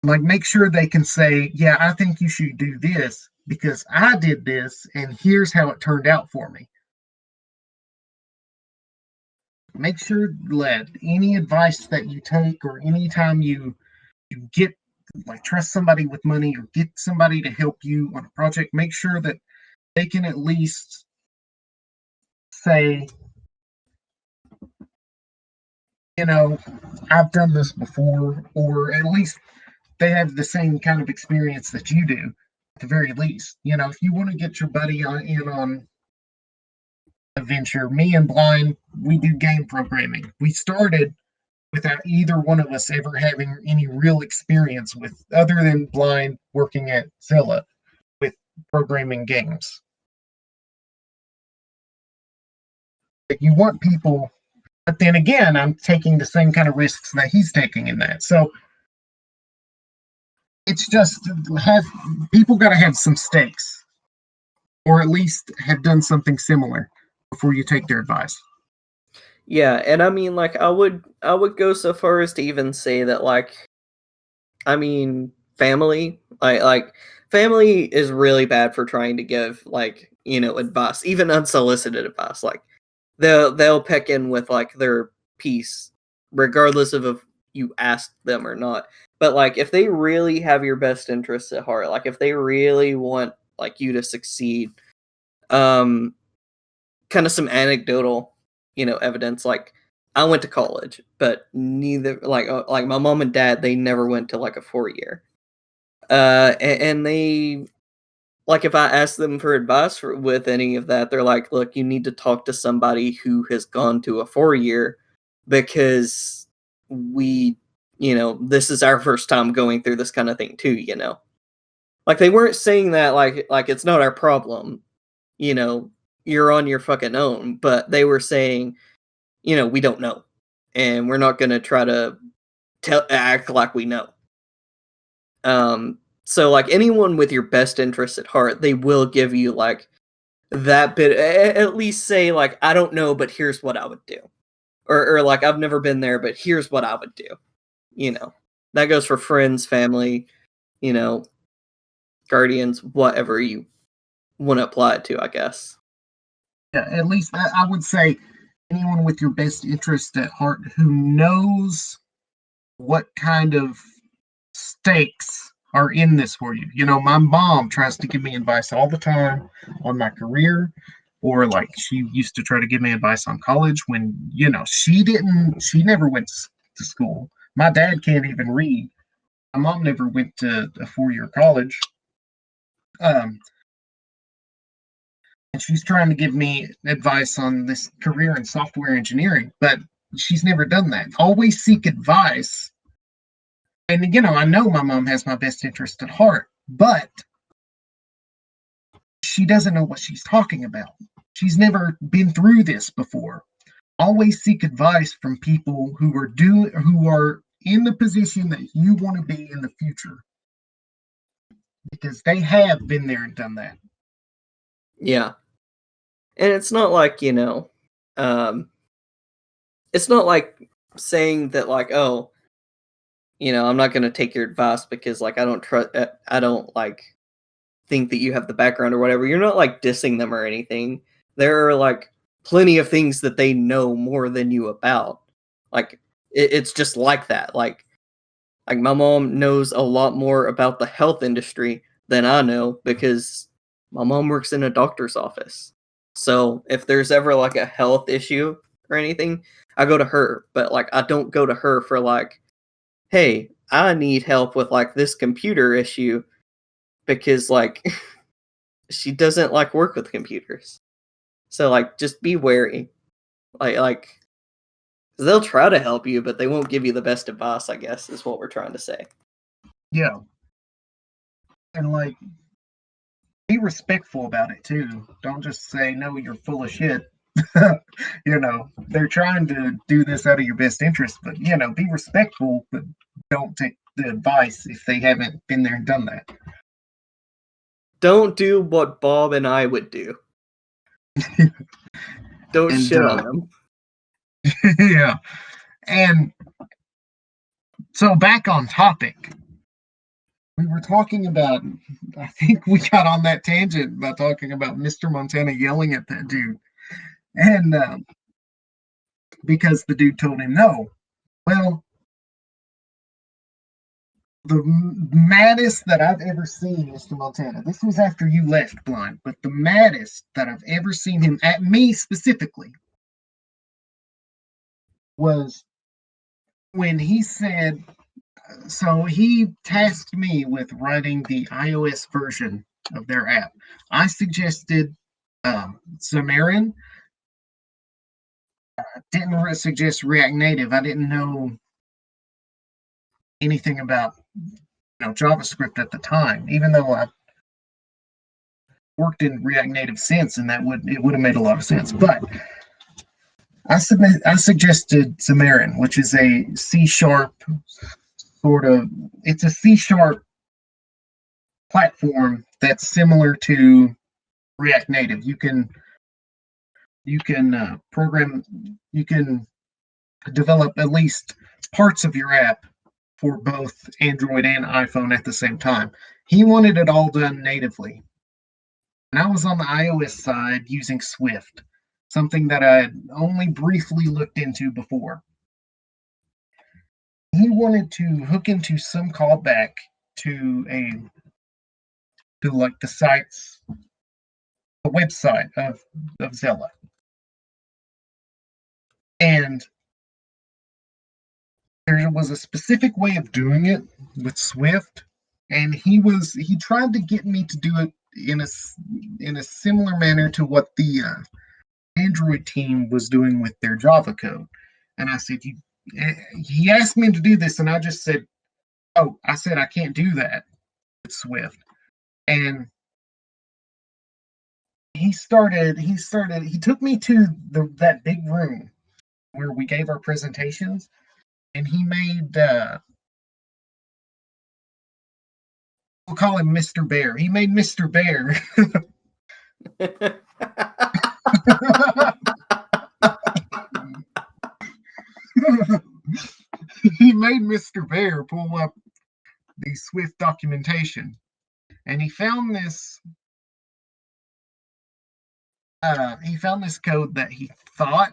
Like, make sure they can say, "Yeah, I think you should do this because I did this and here's how it turned out for me." Make sure that any advice that you take, or anytime you get, like, trust somebody with money or get somebody to help you on a project, make sure that they can at least say, "I've done this before," or at least they have the same kind of experience that you do, at the very least. If you want to get your buddy in on a venture, me and Blind, we do game programming. We started without either one of us ever having any real experience with, other than Blind working at Zilla, with programming games. But you want people, but then again, I'm taking the same kind of risks that he's taking in that. So it's just, have people got to have some stakes, or at least have done something similar before you take their advice. Yeah, and I mean, like, I would go so far as to even say that, like, I mean, family, family is really bad for trying to give, like, advice, even unsolicited advice. Like, they'll peck in with, like, their piece, regardless of if you asked them or not. But, like, if they really have your best interests at heart, like, if they really want, like, you to succeed, um, kind of some anecdotal, evidence. Like, I went to college, but neither, like my mom and dad, they never went to like a 4 year. And they, like, if I ask them for advice with any of that, they're like, "Look, you need to talk to somebody who has gone to a 4 year, because we, this is our first time going through this kind of thing too." Like, they weren't saying that like it's not our problem, you know, you're on your fucking own, but they were saying, we don't know, and we're not gonna try to act like we know. So, like, anyone with your best interests at heart, they will give you, like, that bit, at least say, like, "I don't know, but here's what I would do," or like, "I've never been there, but here's what I would do." You know, that goes for friends, family, you know, guardians, whatever you want to apply it to, I guess. Yeah, at least I would say anyone with your best interest at heart who knows what kind of stakes are in this for you. My mom tries to give me advice all the time on my career, Or like she used to try to give me advice on college when, she never went to school. My dad can't even read. My mom never went to a 4-year college. Um, and she's trying to give me advice on this career in software engineering, but she's never done that. Always seek advice. And, I know my mom has my best interest at heart, but she doesn't know what she's talking about. She's never been through this before. Always seek advice from people who are in the position that you want to be in the future, because they have been there and done that. Yeah. And it's not like, it's not like saying that like, oh, I'm not going to take your advice because like I don't like think that you have the background or whatever. You're not like dissing them or anything. There are like plenty of things that they know more than you about. Like it's just like that. Like my mom knows a lot more about the health industry than I know because my mom works in a doctor's office. So if there's ever like a health issue or anything, I go to her. But like I don't go to her for like, hey, I need help with like this computer issue because like she doesn't like work with computers. So like just be wary. Like they'll try to help you, but they won't give you the best advice, I guess, is what we're trying to say. Yeah. And like be respectful about it too. Don't just say no, you're full of shit. They're trying to do this out of your best interest, but be respectful, but don't take the advice if they haven't been there and done that. Don't do what Bob and I would do. Don't shit on them. Yeah. And so back on topic. We were talking about, I think we got on that tangent about talking about Mr. Montana yelling at that dude. And because the dude told him no. Well, the maddest that I've ever seen Mr. Montana, this was after you left, Blind, but the maddest that I've ever seen him at me specifically was when he said, so he tasked me with writing the iOS version of their app. I suggested Xamarin. Didn't suggest React Native. I didn't know anything about JavaScript at the time, even though I worked in React Native since, and it would have made a lot of sense. But I suggested Xamarin, which is a C# sort of. It's a C# platform that's similar to React Native. You can program. You can develop at least parts of your app for both Android and iPhone at the same time. He wanted it all done natively. And I was on the iOS side using Swift, something that I had only briefly looked into before. He wanted to hook into some callback to like the website of Zella. And there was a specific way of doing it with Swift, and he tried to get me to do it in a similar manner to what the Android team was doing with their Java code. And I said, he asked me to do this, and I just said, I said I can't do that with Swift. And he took me to that big room where we gave our presentations, and he made we'll call him Mr. Bear. He made Mr. Bear. He made Mr. Bear pull up the Swift documentation, and he found this. He found this code that he thought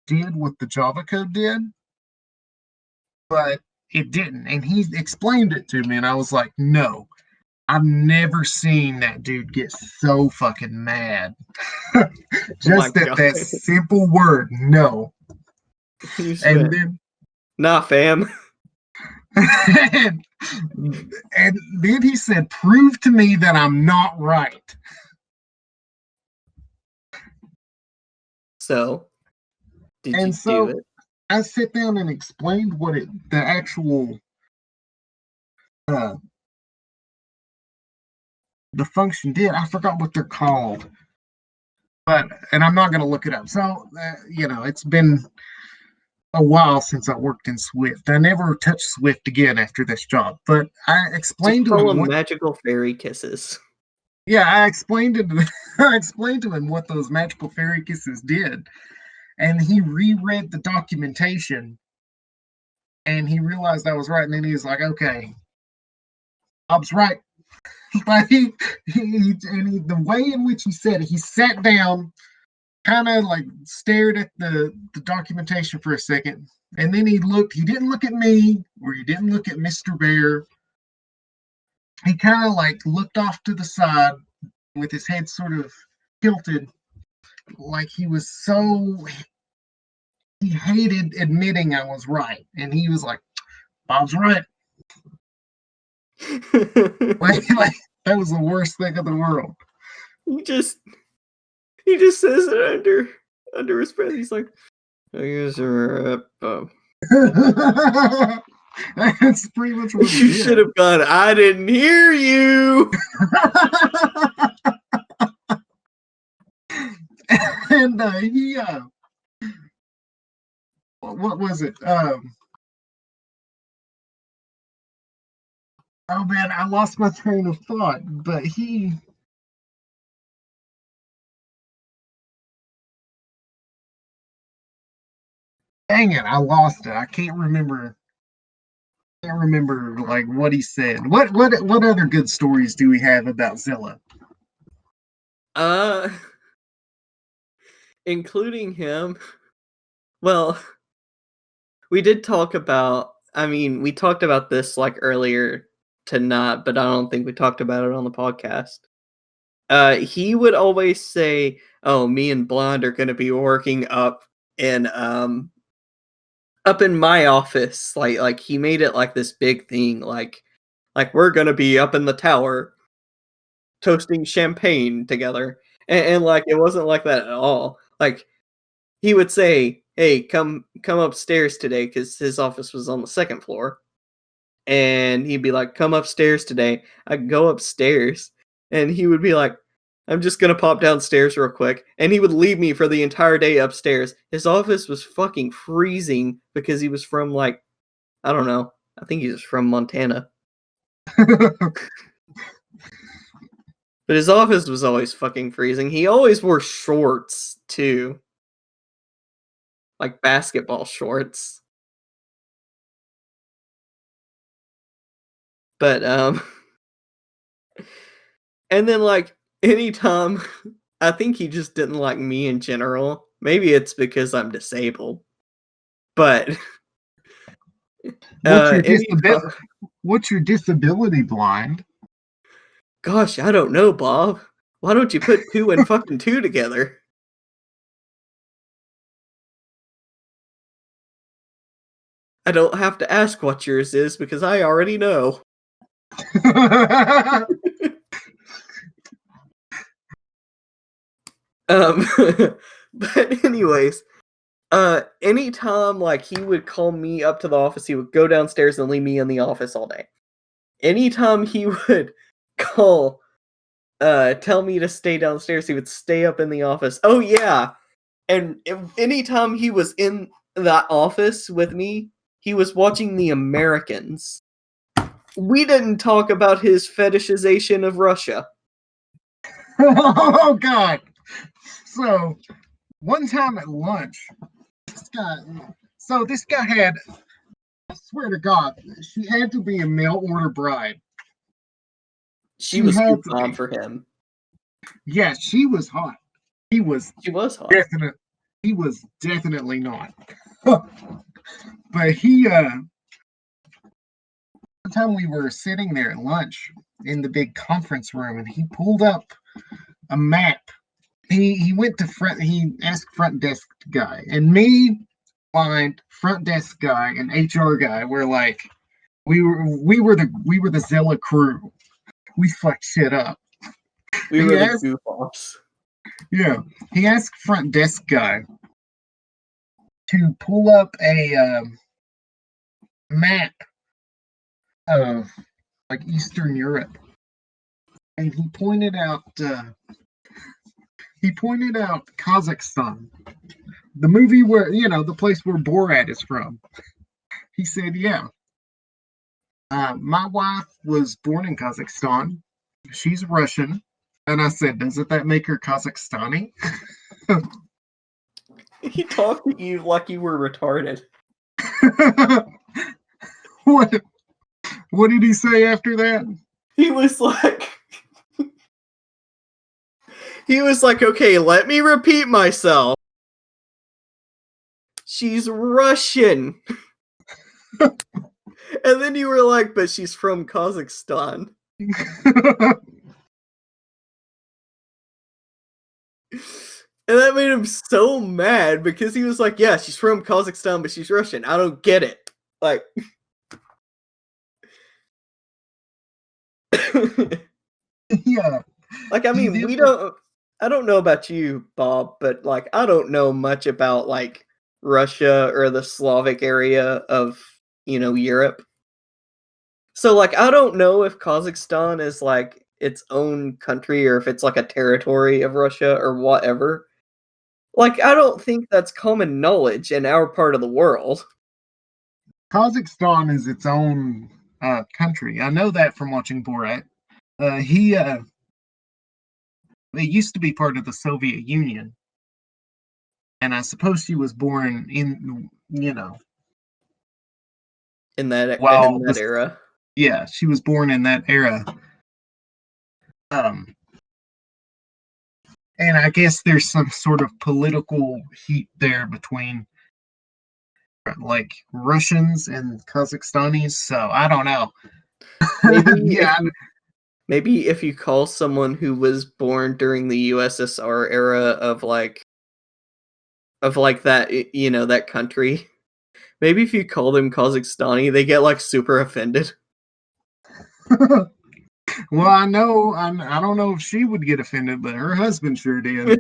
did what the Java code did, but it didn't. And he explained it to me, and I was like, no. I've never seen that dude get so fucking mad. Oh my Just at god. that simple word, no. You just And went, then nah, fam. and, and then he said, "Prove to me that I'm not right." So, did you And do so it? I sit down and explained what the actual uh, the function did. I forgot what they're called, and I'm not going to look it up. So it's been a while since I worked in Swift. I never touched Swift again after this job, but I Just explained to call him them what. magical fairy kisses. Yeah, I explained it. I explained to him what those magical fairy kisses did, and he reread the documentation, and he realized I was right. And then he was like, "Okay, Bob's right." But the way in which he said it, he sat down, kind of like stared at the documentation for a second, and then he didn't look at me, or he didn't look at Mr. Bear. He kind of like looked off to the side with his head sort of tilted, like he hated admitting I was right. And he was like, "Bob's right." Like, that was the worst thing in the world. he just he just says it under his breath. He's like, I guess you're That's pretty much what he you should did. have gone, I didn't hear you. And what was it? Oh man, I lost my train of thought. But dang it, I lost it. I can't remember. Can't remember like what he said. What other good stories do we have about Zilla? Uh including him. Well, we did talk about we talked about this like earlier tonight, but I don't think we talked about it on the podcast. He would always say, "Oh, me and Blonde are gonna be working in up in my office." Like he made it like this big thing, like we're gonna be up in the tower toasting champagne together. And like it wasn't like that at all. Like he would say, "Hey, come upstairs today," because his office was on the second floor. And he'd be like, "Come upstairs today." I'd go upstairs, and he would be like, "I'm just gonna pop downstairs real quick," and he would leave me for the entire day upstairs. His office was fucking freezing because he was from like, I don't know. I think he was from Montana, but his office was always fucking freezing. He always wore shorts too, like basketball shorts. But and then like anytime, I think he just didn't like me in general. Maybe it's because I'm disabled. But What's your anytime, What's your disability blind? gosh, I don't know, Bob. Why don't you put two and fucking two together? I don't have to ask what yours is because I already know. Um, but anyways, anytime like he would call me up to the office, he would go downstairs and leave me in the office all day. Anytime he would call, tell me to stay downstairs, he would stay up in the office. Oh yeah, and anytime he was in that office with me, he was watching The Americans. We didn't talk about his fetishization of Russia. Oh God! So one time at lunch, this guy. So this guy had. I swear to God, she had to be a mail order bride. She She was too had to calm be. for him. Yeah, she was hot. He was She was hot. definite. He was definitely not. But one time we were sitting there at lunch, in the big conference room, and he pulled up a map. He went to front. He asked front desk guy, and me, blind front desk guy, and HR guy were like, we were the Zilla crew. We fucked shit up. We He were the asked, goof offs. yeah, he asked front desk guy to pull up a map of like Eastern Europe, and he pointed out Kazakhstan, the movie where the place where Borat is from. He said, "Yeah, my wife was born in Kazakhstan. She's Russian." And I said, "Doesn't that make her Kazakhstani?" He talked to you like you were retarded. what? What did he say after that? He was like, okay, let me repeat myself. She's Russian. And then you were like, but she's from Kazakhstan. And that made him so mad because he was like, yeah, she's from Kazakhstan, but she's Russian. I don't get it. Like, Yeah. like, I mean, I don't know about you, Bob, but like, I don't know much about like Russia or the Slavic area of, Europe. So like, I don't know if Kazakhstan is like its own country or if it's like a territory of Russia or whatever. Like, I don't think that's common knowledge in our part of the world. Kazakhstan is its own country. I know that from watching Borat. It used to be part of the Soviet Union, and I suppose she was born in In that while era. Yeah, she was born in that era. And I guess there's some sort of political heat there between like Russians and Kazakhstanis. So I don't know. Yeah, Maybe if you call someone who was born during the USSR era of that, that country, maybe if you call them Kazakhstani, they get like super offended. Well, I know. I don't know if she would get offended, but her husband sure did.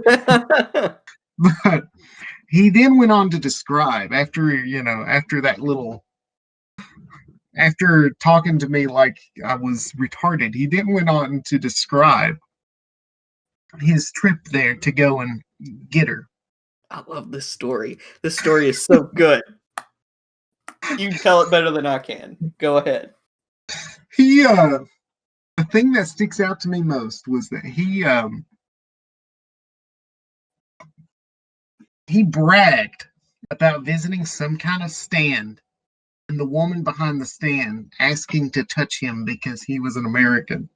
But he then went on to describe after talking to me like I was retarded. He then went on to describe his trip there to go and get her. I love this story. This story is so good. You can tell it better than I can. Go ahead. The thing that sticks out to me most was that he bragged about visiting some kind of stand and the woman behind the stand asking to touch him because he was an American.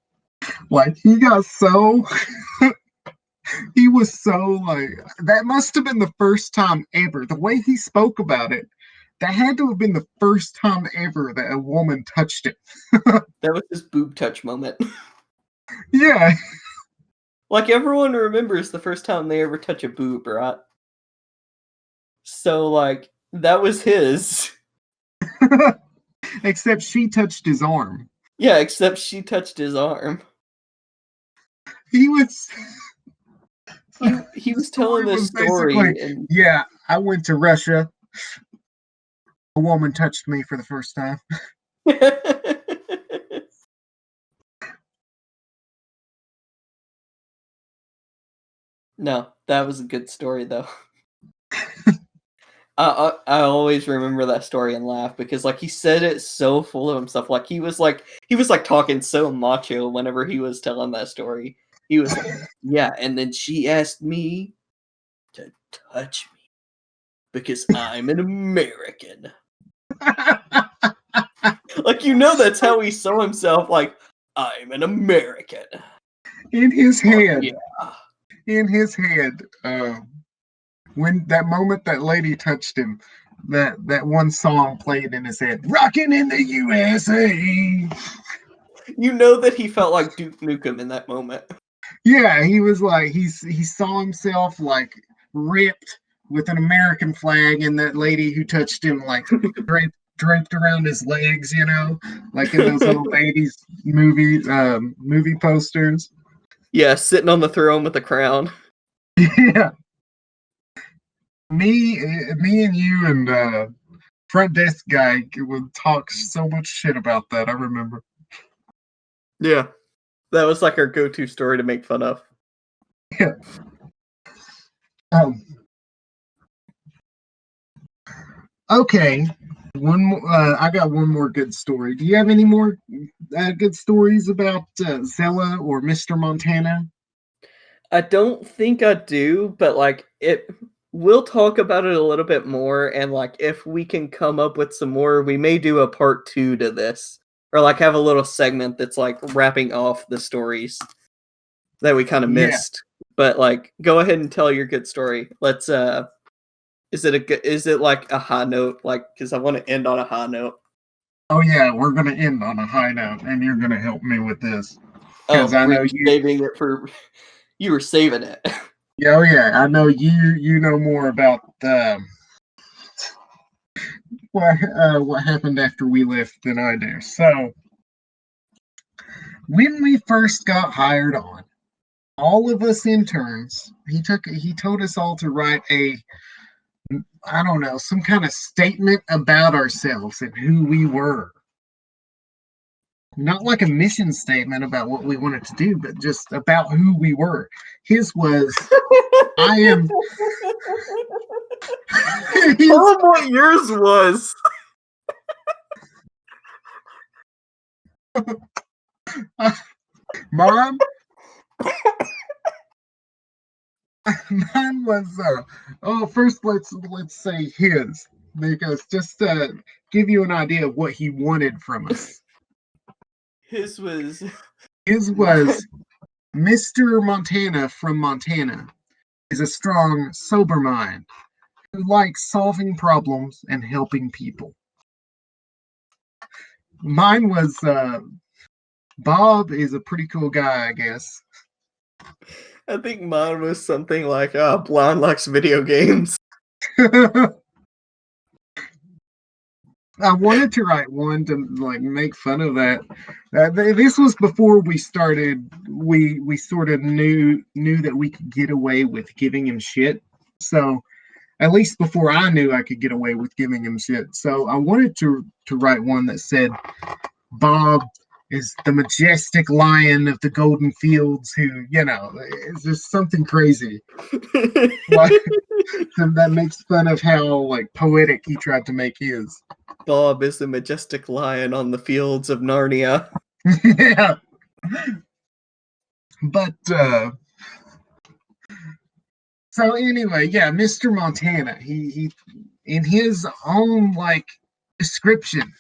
Like he got so he was so like that must have been the first time ever. The way he spoke about it, that had to have been the first time ever that a woman touched him. That was his boob touch moment. Yeah. Like everyone remembers the first time they ever touch a boob, right? So like that was his. Except she touched his arm. Yeah, except she touched his arm. He was he was telling this story and yeah, I went to Russia. A woman touched me for the first time. No, that was a good story though. I always remember that story and laugh because like he said it so full of himself. Like he was like talking so macho whenever he was telling that story. He was like, yeah, and then she asked me to touch me because I'm an American. Like that's how he saw himself. Like I'm an American. In his head. Yeah. In his head. When that moment that lady touched him, that one song played in his head, "Rocking in the USA." You know that he felt like Duke Nukem in that moment. Yeah, he was like he saw himself like ripped with an American flag, and that lady who touched him like draped around his legs, like in those old 80s movie posters. Yeah, sitting on the throne with a crown. Yeah. Me and you and front desk guy would talk so much shit about that. I remember. Yeah. That was like our go-to story to make fun of. Yeah. Um, okay. One more. I got one more good story. Do you have any more good stories about Zella or Mr. Montana? I don't think I do, but like we'll talk about it a little bit more, and like if we can come up with some more, we may do a part 2 to this. Or like have a little segment that's like wrapping off the stories that we kind of Yeah. missed. But like go ahead and tell your good story. Let's is it like a high note? Like, because I want to end on a high note. Oh yeah, we're gonna end on a high note, and you're gonna help me with this because Oh, I were know you you. saving it for? You were saving it. Yeah, oh yeah, I know you. You know more about what happened after we left than I do. So when we first got hired on, all of us interns, he told us all to write I don't know, some kind of statement about ourselves and who we were. Not like a mission statement about what we wanted to do, but just about who we were. His was, I am. Tell him what yours was. Mom, mine was. First let's say his, because just to give you an idea of what he wanted from us. His was. His was Mr. Montana from Montana is a strong, sober mind who likes solving problems and helping people. Mine was Bob is a pretty cool guy, I guess. I think mine was something like, Blonde likes video games. I wanted to write one to like make fun of that. This was before we started. We sort of knew that we could get away with giving him shit. So at least before I knew I could get away with giving him shit. So I wanted to write one that said Bob is the majestic lion of the golden fields who, is just something crazy. Like that makes fun of how like poetic he tried to make his. Bob is the majestic lion on the fields of Narnia. Yeah. But so anyway, yeah, Mr. Montana, he in his own like description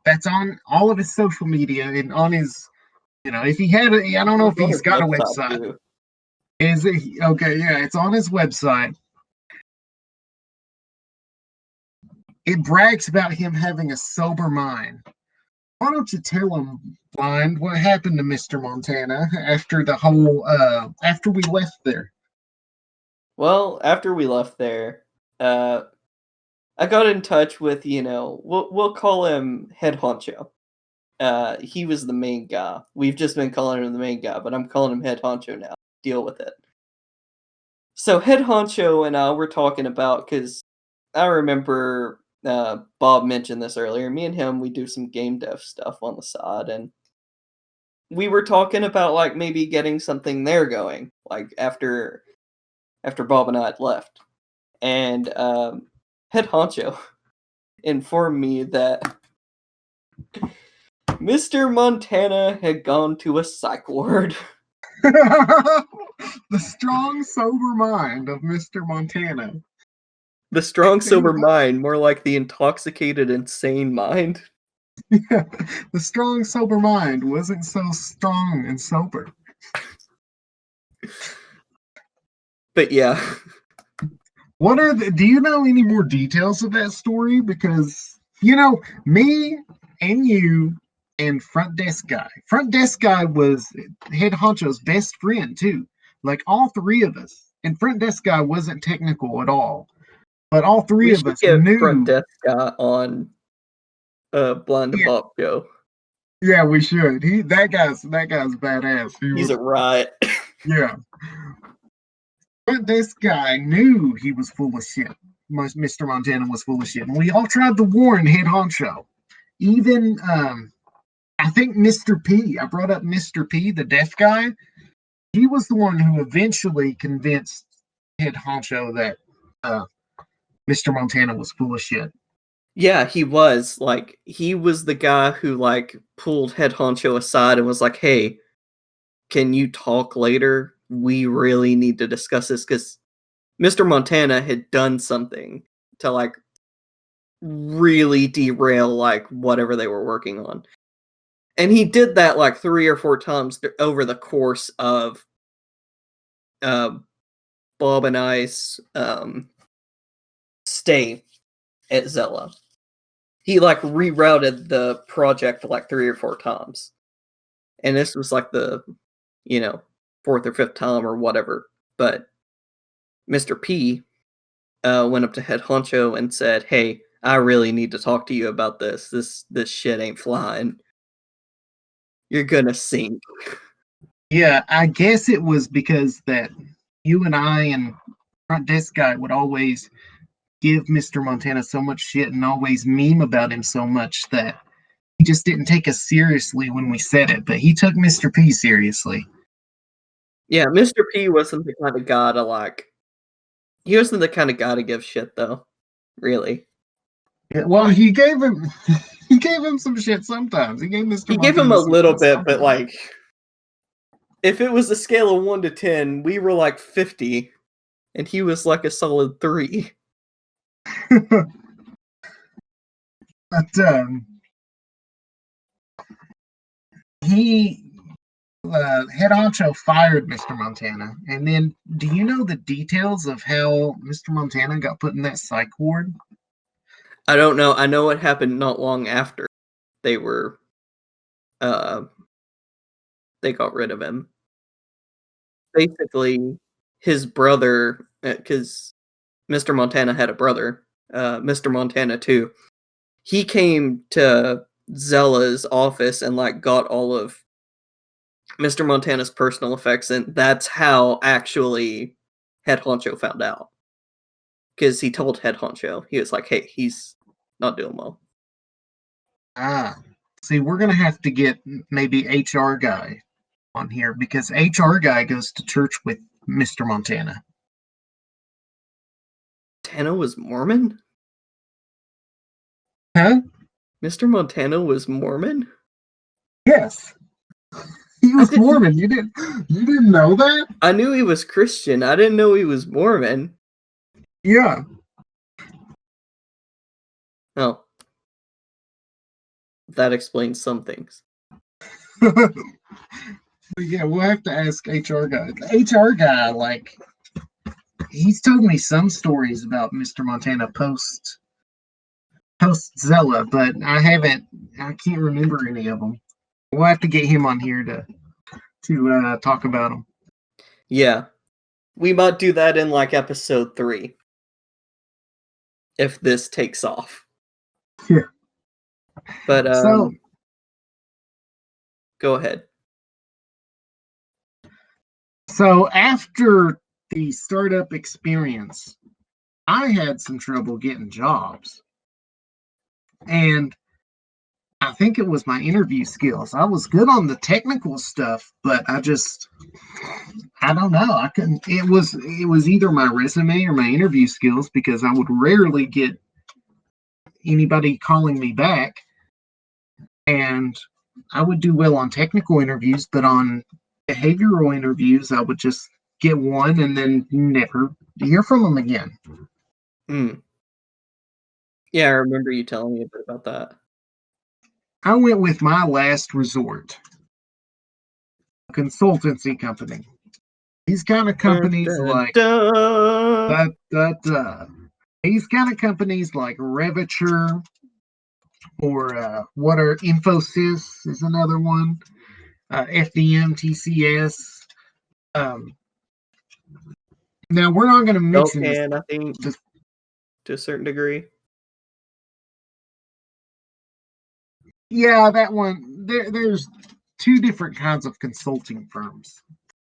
that's on all of his social media and on his, if he had I don't know if he's got a website. Too. Is it okay? Yeah, it's on his website. It brags about him having a sober mind. Why don't you tell him, Blind, what happened to Mr. Montana after the whole after we left there? Well, after we left there, I got in touch with, we'll call him Head Honcho. He was the main guy. We've just been calling him the main guy, but I'm calling him Head Honcho now. Deal with it. So Head Honcho and I were talking about, because I remember Bob mentioned this earlier. Me and him, we do some game dev stuff on the side, and we were talking about like maybe getting something there going, like after Bob and I had left. And Head Honcho informed me that Mr. Montana had gone to a psych ward. The strong, sober mind of Mr. Montana. The strong, sober mind, more like the intoxicated, insane mind. Yeah, the strong, sober mind wasn't so strong and sober. But yeah. Do you know any more details of that story? Because, me and you and front desk guy. Front desk guy was head honcho's best friend too. Like all three of us. And front desk guy wasn't technical at all. But all three We of should us get front knew. desk guy on Blind to Yeah, Bob Show. yeah, we should. That guy's badass. He's a riot. Yeah. But this guy knew he was full of shit. Mr. Montana was full of shit. And we all tried to warn head honcho. Even I think Mr. P. I brought up Mr. P, the deaf guy. He was the one who eventually convinced head honcho that Mr. Montana was full of shit. Yeah, he was. Like, he was the guy who, like, pulled head honcho aside and was like, hey, can you talk later? We really need to discuss this, because Mr. Montana had done something to, like, really derail, like, whatever they were working on. And he did that, like, 3 or 4 times over the course of Bob and I's stay at Zella. He, like, rerouted the project, like, 3 or 4 times. And this was, like, the, 4th or 5th time or whatever. But Mr. P went up to head honcho and said, hey, I really need to talk to you about this. This shit ain't flying. You're gonna sink. Yeah, I guess it was because that you and I and front desk guy would always give Mr. Montana so much shit and always meme about him so much that he just didn't take us seriously when we said it, but he took Mr. P seriously. Yeah, Mr. P wasn't the kind of guy to, like, he wasn't the kind of guy to give shit, though. Really. Yeah, well, he gave him he gave him some shit sometimes. He gave Mr. He gave him Montana a some little shit bit, sometimes. but, like, if it was a scale of 1 to 10, we were, like, 50, and he was, like, a solid 3. But he head honcho fired Mr. Montana, and then do you know the details of how Mr. Montana got put in that psych ward? I don't know. I know it happened not long after they were, they got rid of him. Basically, his brother, because Mr. Montana had a brother, Mr. Montana too. He came to Zella's office and, like, got all of Mr. Montana's personal effects, and that's how actually head honcho found out. Because he told head honcho, he was like, hey, he's not doing well. Ah, see, we're gonna have to get maybe HR guy on here because HR guy goes to church with Mr. Montana. Montana was Mormon? Huh? Mr. Montana was Mormon? Yes. He was Mormon. You didn't know that? I knew he was Christian. I didn't know he was Mormon. Yeah. Oh. That explains some things. Yeah, we'll have to ask HR guy. The HR guy, like, he's told me some stories about Mr. Montana post Zella, but I can't remember any of them. We'll have to get him on here to talk about them. Yeah. We might do that in, like, episode 3. If this takes off. Yeah. But, So, go ahead. So after the startup experience, I had some trouble getting jobs. And I think it was my interview skills. I was good on the technical stuff, but I don't know. I couldn't it was either my resume or my interview skills because I would rarely get anybody calling me back. And I would do well on technical interviews, but on behavioral interviews, I would just get one and then never hear from them again. Yeah, I remember you telling me a bit about that. I went with my last resort, a consultancy company. These kind of companies like these kind of companies like Revature or what are Infosys is another one, FDM, TCS. Um, Now we're not going to mention this. Belcan, I think, this- to a certain degree. Yeah, that one. There's two different kinds of consulting firms.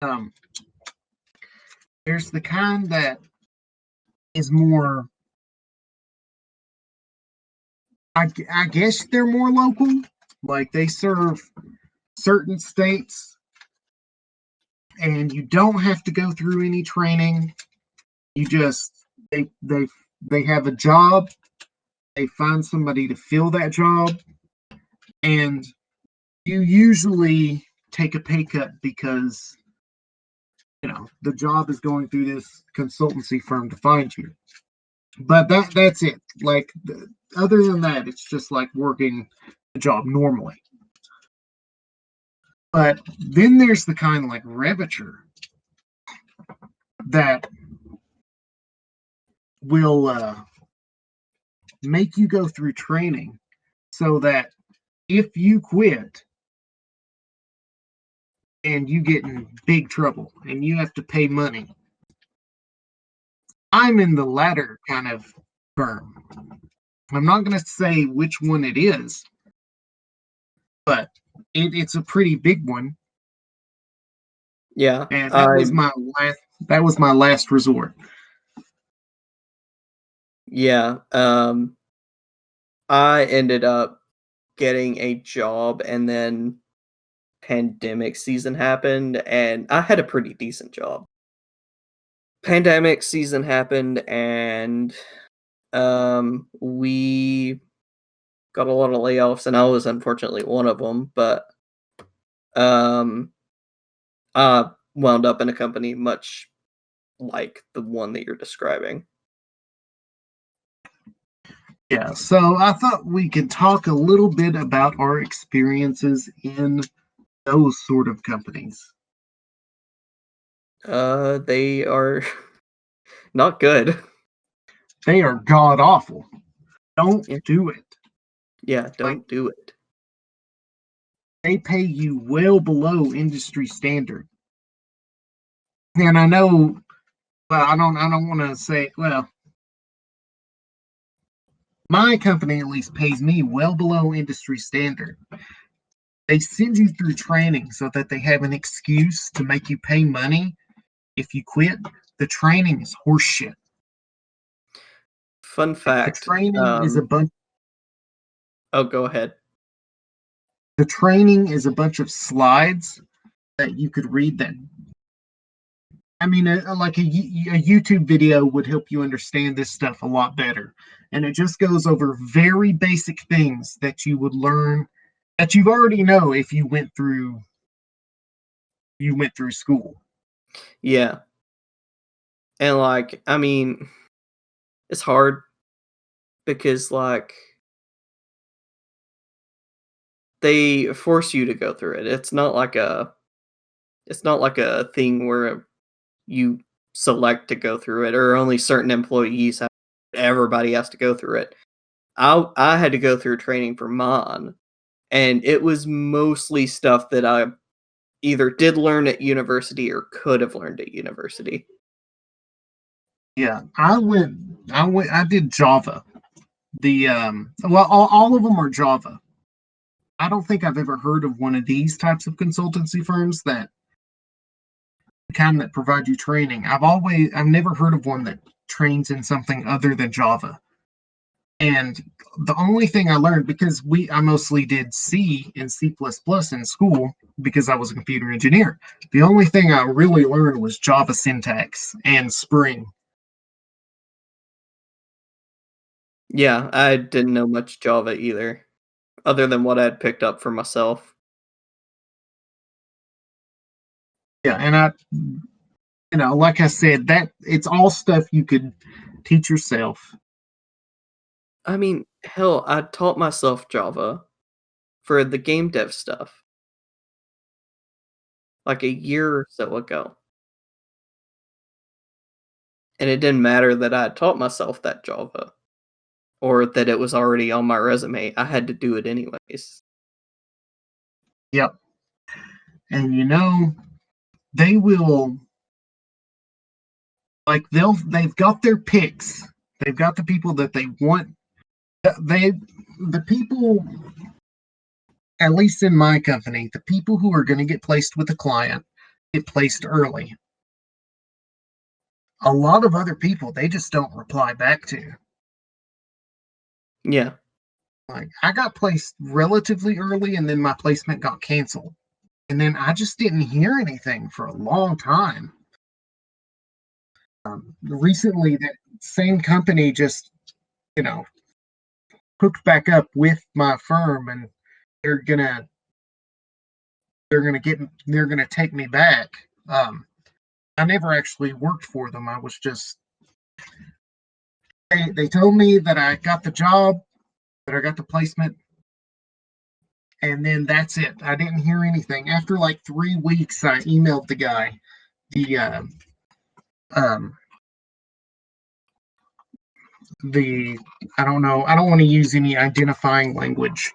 Um, there's the kind that is more. I guess they're more local. Like they serve certain states, and you don't have to go through any training. You just they have a job. They find somebody to fill that job, and you usually take a pay cut because the job is going through this consultancy firm to find you. But that's it. Like other than that, it's just like working a job normally. But then there's the kind of like Revature that will make you go through training so that if you quit and you get in big trouble and you have to pay money, I'm in the latter kind of firm. I'm not going to say which one it is, but it's a pretty big one, Yeah, and that was my last resort. yeah. I ended up getting a job, and then pandemic season happened, and I had a pretty decent job. Pandemic season happened, and we got a lot of layoffs, and I was unfortunately one of them. But um, I wound up in a company much like the one that you're describing. Yeah, so I thought we could talk a little bit about our experiences in those sort of companies. They are not good. They are god awful. Don't Yeah, do it. yeah, Like don't do it. they pay you well below industry standard. And I know, well, I don't want to say, well, my company at least pays me well below industry standard. They send you through training so that they have an excuse to make you pay money if you quit. The training is horseshit. Fun Like the fact. training is a bunch Oh, go ahead. the training is a bunch of slides that you could read that I mean, like a YouTube video would help you understand this stuff a lot better. And it just goes over very basic things that you would learn that you already know if you went through school. Yeah, and like, I mean, it's hard because like they force you to go through it. It's not like a thing where you select to go through it or only certain employees have. Everybody has to go through it. I had to go through training for mine, and it was mostly stuff that I either did learn at university or could have learned at university. Yeah, I did Java. Well, all of them are Java. I don't think I've ever heard of one of these types of consultancy firms that kind that provide you training. I've never heard of one that trains in something other than Java. And the only thing I learned, because I mostly did C and C++ in school because I was a computer engineer. The only thing I really learned was Java syntax and Spring. Yeah, I didn't know much Java either, other than what I'd picked up for myself. Yeah, and like I said, that it's all stuff you could teach yourself. I mean, hell, I taught myself Java for the game dev stuff like a year or so ago. And it didn't matter that I had taught myself that Java or that it was already on my resume. I had to do it anyways. Yep. And they will, like, they've got their picks. They've got the people that they want. The people, at least in my company, the people who are going to get placed with the client get placed early. A lot of other people, they just don't reply back to. Yeah. Like, I got placed relatively early, and then my placement got canceled. And then I just didn't hear anything for a long time. Recently, that same company just, hooked back up with my firm, and they're gonna they're gonna take me back. I never actually worked for them. I was just they told me that I got the job, that I got the placement, and then that's it. I didn't hear anything. After like 3 weeks, I emailed the guy, the um the I don't know, I don't want to use any identifying language.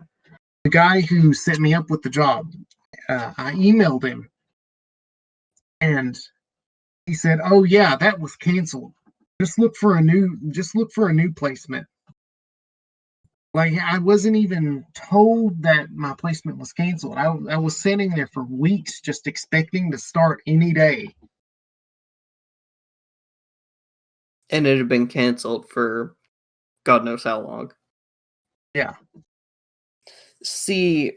The guy who set me up with the job, I emailed him, and he said, "Oh yeah, that was canceled. Just look for a new placement." Like, I wasn't even told that my placement was canceled. I was sitting there for weeks just expecting to start any day. And it had been canceled for God knows how long. Yeah. See,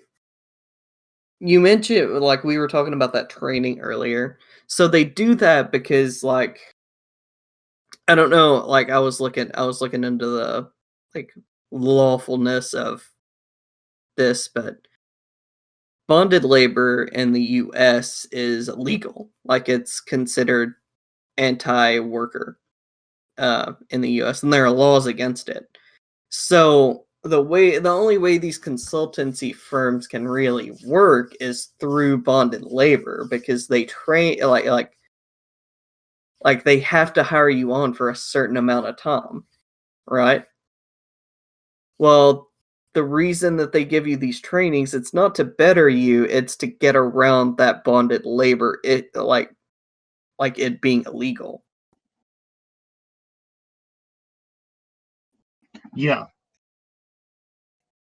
you mentioned, like, we were talking about that training earlier. So they do that because, like, I don't know, like, I was looking into the, like, lawfulness of this, but bonded labor in the US is illegal. Like, it's considered anti-worker in the US, and there are laws against it. So the only way these consultancy firms can really work is through bonded labor, because they train like they have to hire you on for a certain amount of time, right? Well, the reason that they give you these trainings, it's not to better you, it's to get around that bonded labor, it like it being illegal. Yeah.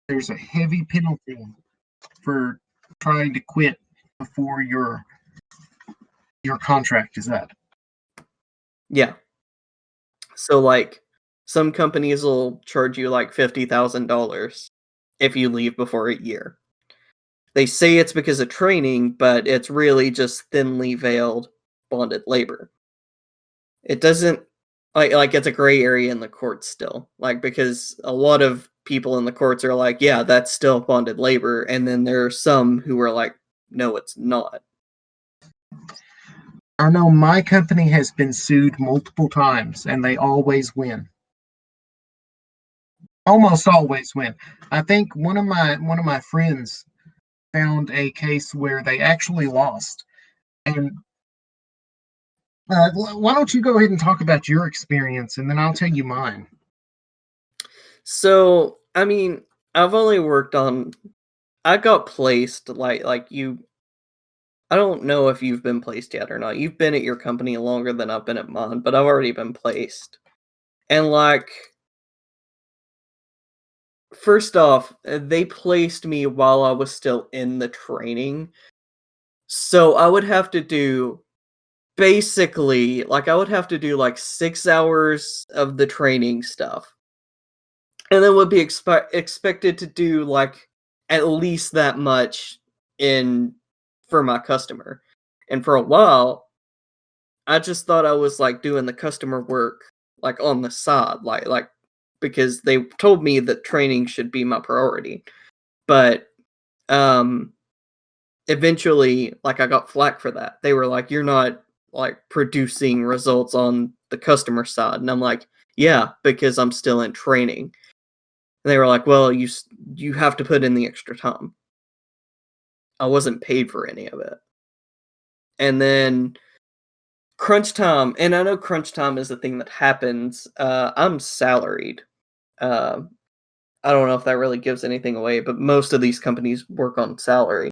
There's a heavy penalty for trying to quit before your contract is up. Yeah. So, like, some companies will charge you like $50,000 if you leave before a year. They say it's because of training, but it's really just thinly veiled bonded labor. It doesn't like it's a gray area in the courts still. Like, because a lot of people in the courts are like, yeah, that's still bonded labor, and then there are some who are like, no, it's not. I know my company has been sued multiple times, and they always win. Almost always win. I think one of my friends found a case where they actually lost. And why don't you go ahead and talk about your experience, and then I'll tell you mine. So, I mean, I've only worked on I got placed like you I don't know if you've been placed yet or not. You've been at your company longer than I've been at mine, but I've already been placed. And, like, first off, they placed me while I was still in the training. So I would have to do basically, like, I would have to do like 6 hours of the training stuff. And then would be expected to do like at least that much in for my customer. And for a while, I just thought I was like doing the customer work like on the side, like because they told me that training should be my priority. But um eventually, like, I got flack for that. They were like, "You're not like producing results on the customer side." And I'm like, "Yeah, because I'm still in training." And they were like, "Well, you have to put in the extra time." I wasn't paid for any of it. And then crunch time, and I know crunch time is a thing that happens. I'm salaried. I don't know if that really gives anything away, but most of these companies work on salary.